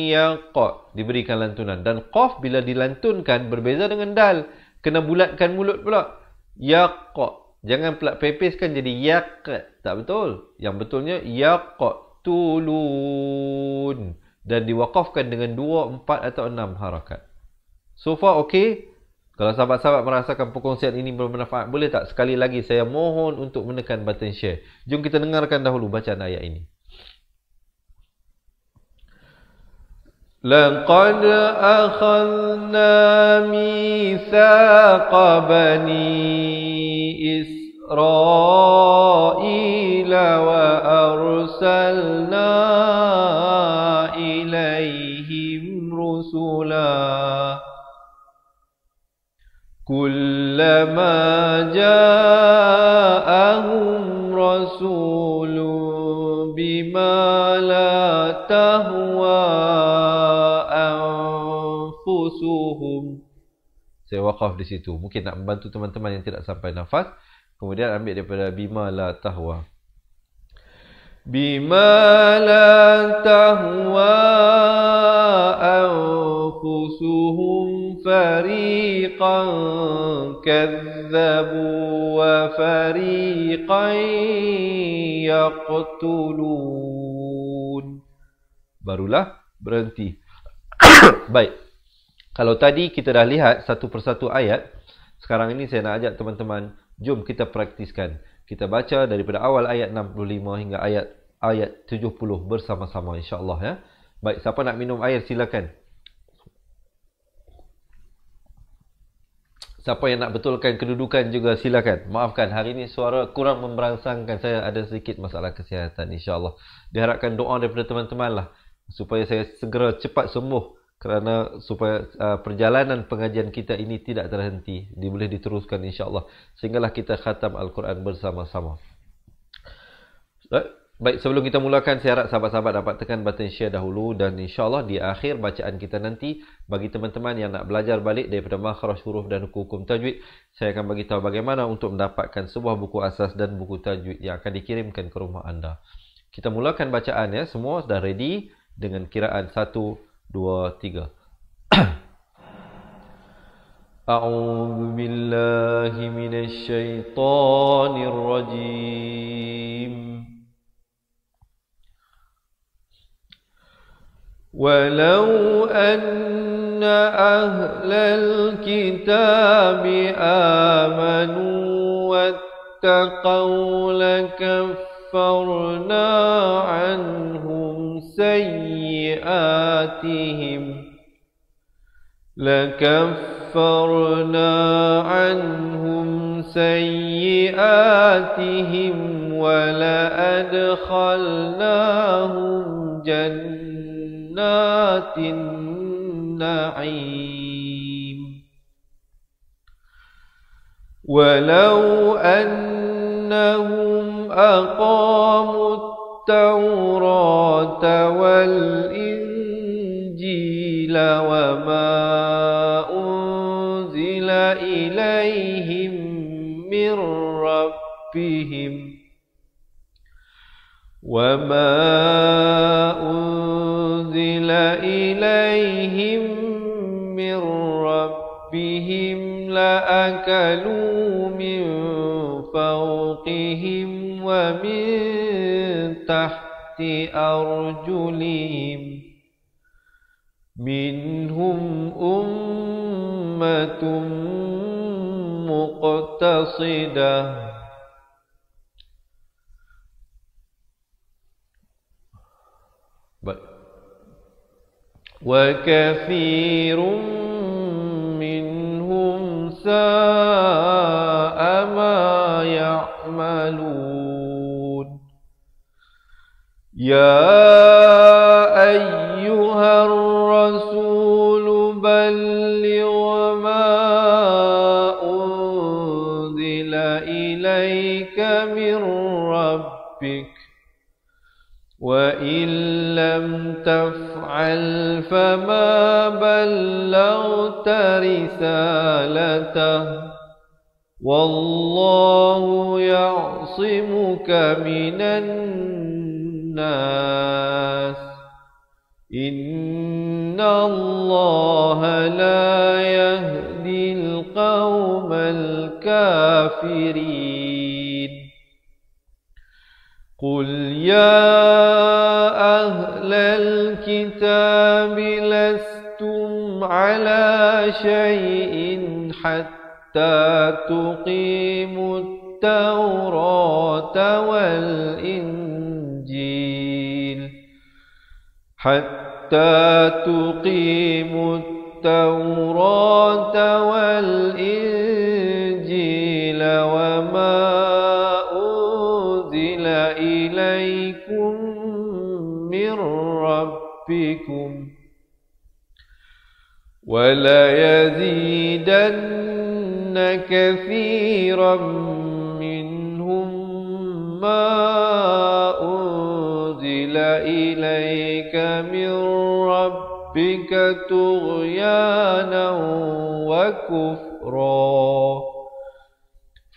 yaqa, diberikan lantunan. Dan qaf bila dilantunkan berbeza dengan dal. Kena bulatkan mulut pula. Yaqa. Jangan pula pepeskan jadi yaqa. Tak betul. Yang betulnya yaqa tulun. Dan diwakafkan dengan 2, 4 atau 6 harakat. So far okey? Kalau sahabat-sahabat merasakan perkongsian ini bermanfaat, boleh tak sekali lagi saya mohon untuk menekan button share. Jom kita dengarkan dahulu bacaan ayat ini. Laqad akhadna mithaqa bani Israila wa arsalna ilaihim rusula. Kullama ja'ahum rasulun bima la tahwa anfusuhum. Saya wakaf di situ. Mungkin nak membantu teman-teman yang tidak sampai nafas. Kemudian ambil daripada bima la tahwa. Bima la tahwa anfusuhum fariqan kadzabu wa fariqan yaqtulun. Barulah berhenti. Baik. Kalau tadi kita dah lihat satu persatu ayat, sekarang ini saya nak ajak teman-teman, jom kita praktiskan. Kita baca daripada awal ayat 65 hingga ayat 70 bersama-sama insya-Allah ya. Baik, siapa nak minum air silakan. Siapa yang nak betulkan kedudukan juga silakan. Maafkan hari ini suara kurang memberangsangkan, saya ada sedikit masalah kesihatan insya-Allah. Diharapkan doa daripada teman-teman lah supaya saya segera cepat sembuh, kerana supaya perjalanan pengajian kita ini tidak terhenti, boleh diteruskan insya-Allah sehinggalah kita khatam Al-Quran bersama-sama. Baik, sebelum kita mulakan, saya harap sahabat-sahabat dapat tekan button share dahulu, dan insya-Allah di akhir bacaan kita nanti, bagi teman-teman yang nak belajar balik daripada makhraj huruf dan hukum tajwid, saya akan bagi tahu bagaimana untuk mendapatkan sebuah buku asas dan buku tajwid yang akan dikirimkan ke rumah anda. Kita mulakan bacaan ya, semua sudah ready dengan kiraan 1, 2, 3. A'udzu billahi minasy syaithanir rajim. Walau anna ahlal kitabi amanu wattaqaw lakaffarna anhum sayyi'atihim وَلَأَدْخَلْنَاهُمْ جَنَّاتِ النَّعِيمِ وَلَوْ أَنَّهُمْ أَقَامُوا التَّوْرَاةَ وَالْإِنْجِيلَ وَمَا أُنْزِلَ إِلَيْهِمْ مِنْ رَبِّهِمْ لَأَكَلُوا مِنْ فَوْقِهِمْ وَمِنْ تَحْتِ أرجلهم منهم أمة مقتصدة وكثير منهم ساء ما يعملون يا أيها الرسول بلغ ما أنزل إليك من ربك وإن لم تفعل فما بلغت رسالته والله يعصمك من الناس إن الله لا يهدي القوم الكافرين قل يا أهل الكتاب لستم على شيء حتى تقيموا التوراة والإنجيل وما أنزل إليكم من ربكم وليزيدن كثيرا منهم ما أنزل إليك من ربك طغيانا وكفرا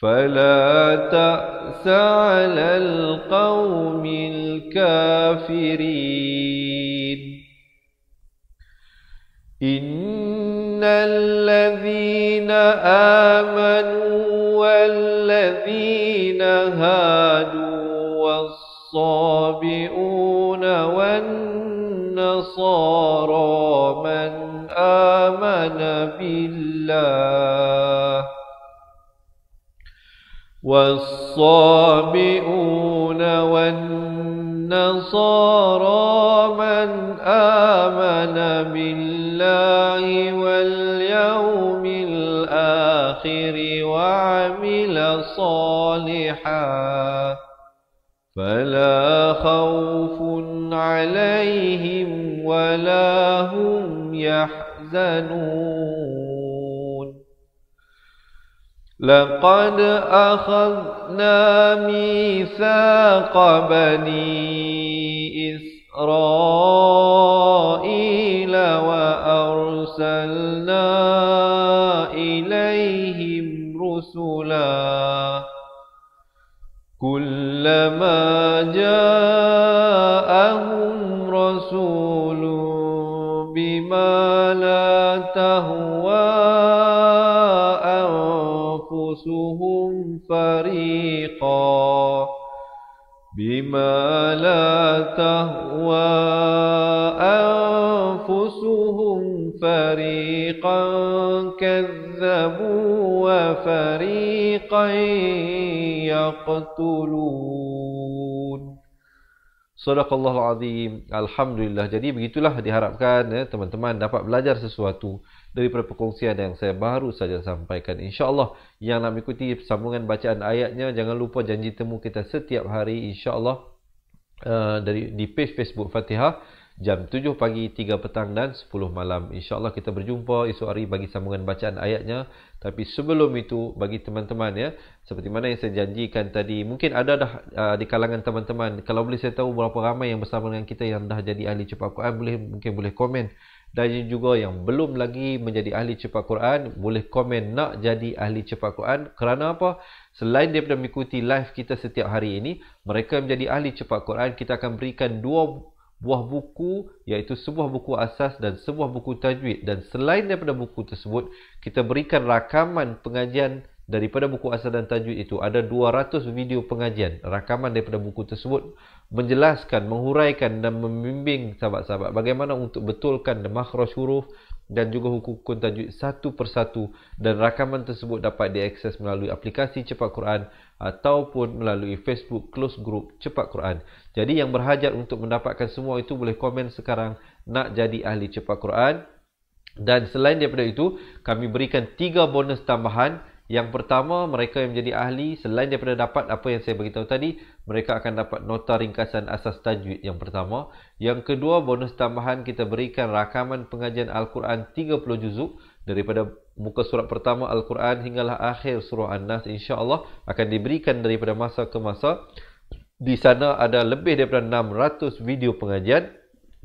فلا تأس على القوم الكافرين إن الذين آمنوا والذين هادوا والصابئون والنصارى من آمن بالله والصابئون والنصارى من آمن بالله واليوم الآخر وعمل صالحا فلا خوف عليهم ولا هم يحزنون لقد أخذنا ميثاق بني إسرائيل وأرسلنا إليهم رسلا كلما جاءهم رسول بما لا تهوى أنفسهم فريقا بما لا تهوى أنفسهم فريقا كذبوا وفريقا يقتلون. Sadaqallahul Azim. Alhamdulillah. Jadi begitulah diharapkan teman-teman dapat belajar sesuatu daripada perkongsian yang saya baru saja sampaikan. InsyaAllah yang nak mengikuti sambungan bacaan ayatnya, jangan lupa janji temu kita setiap hari insyaAllah di page Facebook Fatihah jam 7 pagi, 3 petang dan 10 malam. InsyaAllah kita berjumpa esok hari bagi sambungan bacaan ayatnya. Tapi sebelum itu, bagi teman-teman ya, seperti mana yang saya janjikan tadi, mungkin ada dah di kalangan teman-teman, kalau boleh saya tahu berapa ramai yang bersama dengan kita yang dah jadi ahli cepat Quran, mungkin boleh komen. Dan juga yang belum lagi menjadi ahli cepat Quran, boleh komen nak jadi ahli cepat Quran. Kerana apa? Selain daripada mengikuti live kita setiap hari ini, mereka menjadi ahli cepat Quran, kita akan berikan 2 buah buku, iaitu sebuah buku asas dan sebuah buku tajwid. Dan selain daripada buku tersebut, kita berikan rakaman pengajian daripada buku asal dan tajwid itu ada 200 video pengajian, rakaman daripada buku tersebut menjelaskan, menghuraikan dan membimbing sahabat-sahabat bagaimana untuk betulkan makhraj huruf dan juga hukum tajwid satu persatu, dan rakaman tersebut dapat diakses melalui aplikasi Cepat Quran ataupun melalui Facebook Close Group Cepat Quran. Jadi yang berhajat untuk mendapatkan semua itu boleh komen sekarang nak jadi ahli Cepat Quran. Dan selain daripada itu, kami berikan 3 bonus tambahan. Yang pertama, mereka yang menjadi ahli, selain daripada dapat apa yang saya beritahu tadi, mereka akan dapat nota ringkasan asas tajwid yang pertama. Yang kedua, bonus tambahan kita berikan rakaman pengajian Al-Quran 30 juzuk daripada muka surat pertama Al-Quran hinggalah akhir surah An-Nas, insya-Allah akan diberikan daripada masa ke masa. Di sana ada lebih daripada 600 video pengajian.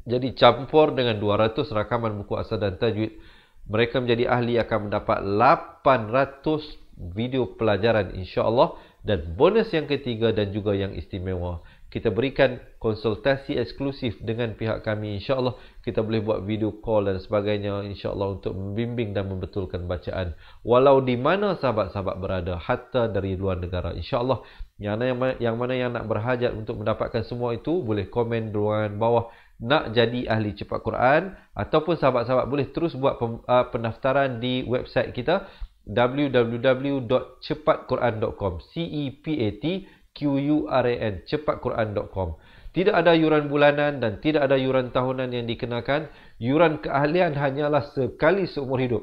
Jadi campur dengan 200 rakaman buku asal dan tajwid, mereka menjadi ahli akan mendapat 800 video pelajaran insya-Allah. Dan bonus yang ketiga dan juga yang istimewa, kita berikan konsultasi eksklusif dengan pihak kami, insya-Allah. Kita boleh buat video call dan sebagainya, insya-Allah, untuk membimbing dan membetulkan bacaan walau di mana sahabat-sahabat berada, hatta dari luar negara, insya-Allah. Yang mana yang nak berhajat untuk mendapatkan semua itu, boleh komen di ruangan bawah nak jadi ahli Cepat Quran, ataupun sahabat-sahabat boleh terus buat pendaftaran di website kita www.cepatquran.com, CEPATQURAN, cepatquran.com. Tidak ada yuran bulanan dan tidak ada yuran tahunan yang dikenakan. Yuran keahlian hanyalah sekali seumur hidup.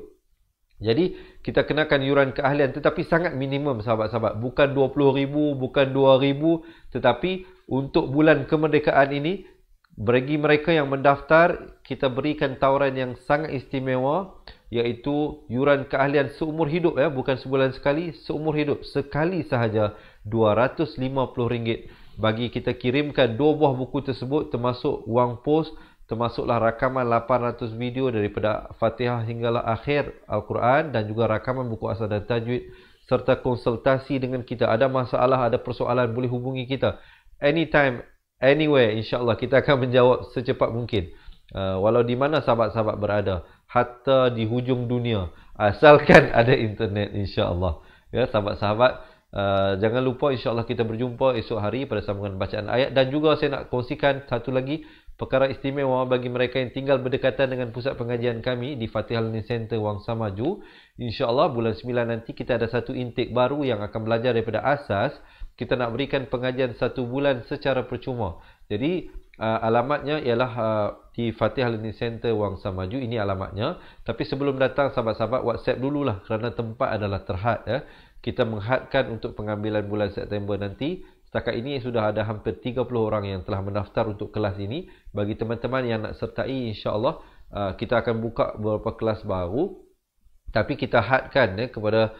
Jadi kita kenakan yuran keahlian tetapi sangat minimum sahabat-sahabat, bukan 20,000, bukan 2,000, tetapi untuk bulan kemerdekaan ini, bagi mereka yang mendaftar, kita berikan tawaran yang sangat istimewa, iaitu yuran keahlian seumur hidup, bukan sebulan sekali, seumur hidup, sekali sahaja RM250 bagi kita kirimkan 2 buah buku tersebut, termasuk wang pos, termasuklah rakaman 800 video daripada Fatihah hinggalah akhir Al-Quran, dan juga rakaman buku asal dan tajwid, serta konsultasi dengan kita. Ada masalah, ada persoalan, boleh hubungi kita anytime, anywhere, insya-Allah kita akan menjawab secepat mungkin. Walau di mana sahabat-sahabat berada, hatta di hujung dunia, asalkan ada internet, insya-Allah. Ya, sahabat-sahabat, jangan lupa, insya-Allah kita berjumpa esok hari pada sambungan bacaan ayat. Dan juga saya nak kongsikan satu lagi perkara istimewa bagi mereka yang tinggal berdekatan dengan pusat pengajian kami di Fatihah Learning Center Wangsa Maju. InsyaAllah bulan 9 nanti kita ada satu intake baru yang akan belajar daripada asas. Kita nak berikan pengajian 1 bulan secara percuma. Jadi alamatnya ialah di Fatihah Learning Center Wangsa Maju. Ini alamatnya. Tapi sebelum datang, sahabat-sahabat WhatsApp dululah kerana tempat adalah terhad. Kita menghadkan untuk pengambilan bulan September nanti. Setakat ini sudah ada hampir 30 orang yang telah mendaftar untuk kelas ini. Bagi teman-teman yang nak sertai, insya-Allah kita akan buka beberapa kelas baru. Tapi kita hadkan kepada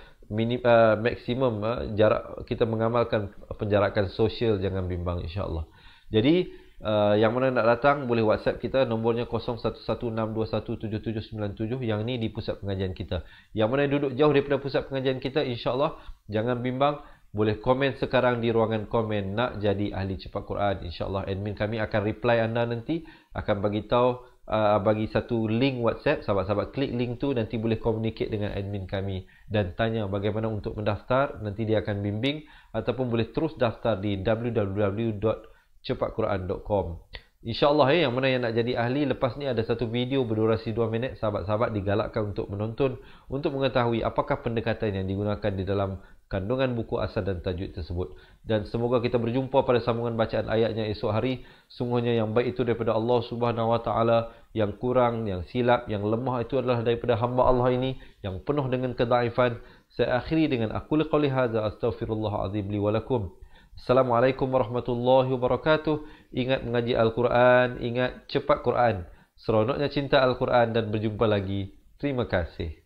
maksimum jarak, kita mengamalkan penjarakan sosial, jangan bimbang, insya-Allah. Jadi yang mana nak datang boleh WhatsApp kita, nombornya 0116217797. Yang ni di pusat pengajian kita. Yang mana duduk jauh daripada pusat pengajian kita, insya-Allah jangan bimbang, boleh komen sekarang di ruangan komen nak jadi ahli Cepat Quran. InsyaAllah admin kami akan reply anda nanti, akan bagi satu link WhatsApp. Sahabat-sahabat klik link tu, nanti boleh communicate dengan admin kami dan tanya bagaimana untuk mendaftar. Nanti dia akan bimbing, ataupun boleh terus daftar di www.cepatquran.com. InsyaAllah yang mana yang nak jadi ahli, lepas ni ada satu video berdurasi 2 minit. Sahabat-sahabat digalakkan untuk menonton, untuk mengetahui apakah pendekatan yang digunakan di dalam kandungan buku asal dan tajwid tersebut. Dan semoga kita berjumpa pada sambungan bacaan ayatnya esok hari. Sungguhnya yang baik itu daripada Allah Subhanahu Wa Taala, yang kurang, yang silap, yang lemah itu adalah daripada hamba Allah ini yang penuh dengan kedaifan. Saya akhiri dengan aqulu qouli hadza, astaghfirullahalazim li wa lakum. Assalamualaikum warahmatullahi wabarakatuh. Ingat mengaji Al-Quran, ingat Cepat Quran. Seronoknya cinta Al-Quran, dan berjumpa lagi. Terima kasih.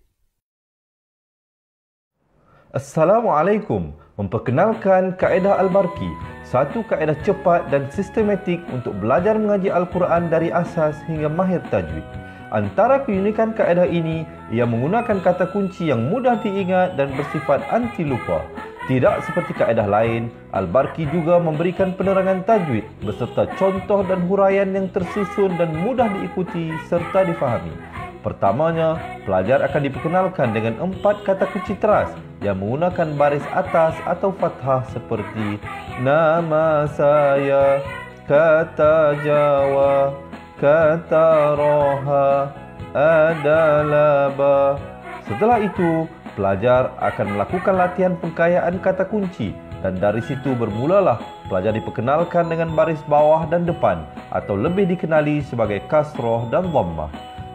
Assalamualaikum. Memperkenalkan kaedah Al-Barki, satu kaedah cepat dan sistematik untuk belajar mengaji Al-Quran dari asas hingga mahir tajwid. Antara keunikan kaedah ini, ia menggunakan kata kunci yang mudah diingat dan bersifat anti lupa. Tidak seperti kaedah lain, Al-Barki juga memberikan penerangan tajwid beserta contoh dan huraian yang tersusun dan mudah diikuti serta difahami. Pertamanya, pelajar akan diperkenalkan dengan 4 kata kunci teras yang menggunakan baris atas atau fathah seperti nama saya, kata Jawa, kata Roha, adalah ba. Setelah itu, pelajar akan melakukan latihan pengkayaan kata kunci dan dari situ bermulalah pelajar diperkenalkan dengan baris bawah dan depan atau lebih dikenali sebagai kasroh dan dhammah.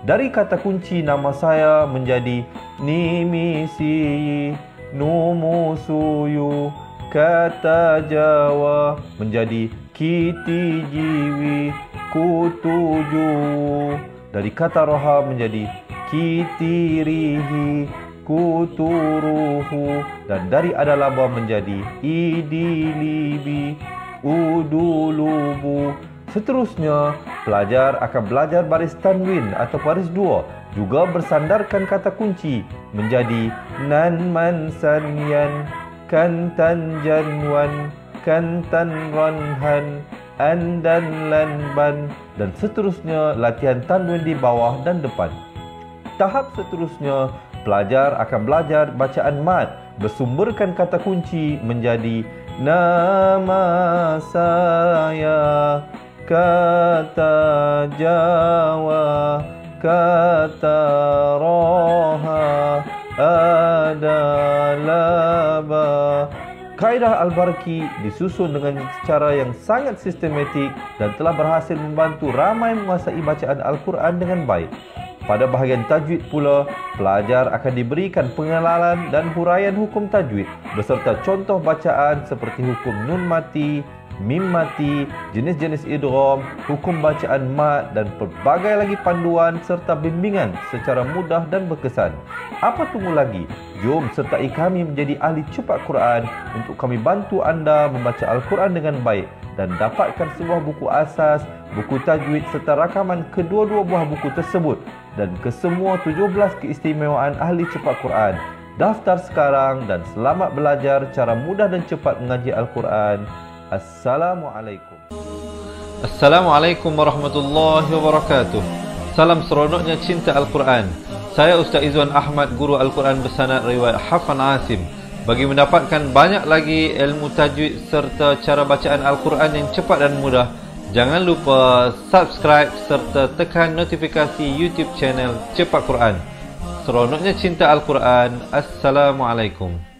Dari kata kunci nama saya menjadi nimisi, numusuyu, kata Jawa menjadi kiti jiwi, kutuju. Dari kata roha menjadi kitirihi, kuturuhu. Dan dari adalaba menjadi idilibi, udulubu. Seterusnya, pelajar akan belajar baris tanwin atau baris dua, juga bersandarkan kata kunci menjadi nan man sanyan, kantan janwan, kantan ranhan, andan lanban, dan seterusnya latihan tanwin di bawah dan depan. Tahap seterusnya, pelajar akan belajar bacaan mad, bersumberkan kata kunci menjadi nama saya, kata Jawa, kata Roha, adalah ba. Kaedah Al-Barki disusun dengan cara yang sangat sistematik dan telah berhasil membantu ramai menguasai bacaan Al-Quran dengan baik. Pada bahagian tajwid pula, pelajar akan diberikan pengenalan dan huraian hukum tajwid beserta contoh bacaan seperti hukum nun mati, mim mati, jenis-jenis idgham, hukum bacaan mad dan pelbagai lagi panduan serta bimbingan secara mudah dan berkesan. Apa tunggu lagi? Jom sertai kami menjadi ahli cepat Quran untuk kami bantu anda membaca Al-Quran dengan baik dan dapatkan sebuah buku asas, buku tajwid serta rakaman kedua-dua buah buku tersebut dan kesemua 17 keistimewaan ahli cepat Quran. Daftar sekarang dan selamat belajar cara mudah dan cepat mengaji Al-Quran. Assalamualaikum. Assalamualaikum warahmatullahi wabarakatuh. Salam seronoknya cinta Al-Quran. Saya Ustaz Izwan Ahmad, guru Al-Quran bersanad riwayat Hafan Asim. Bagi mendapatkan banyak lagi ilmu tajwid serta cara bacaan Al-Quran yang cepat dan mudah, jangan lupa subscribe serta tekan notifikasi YouTube channel Cepat Quran. Seronoknya cinta Al-Quran. Assalamualaikum.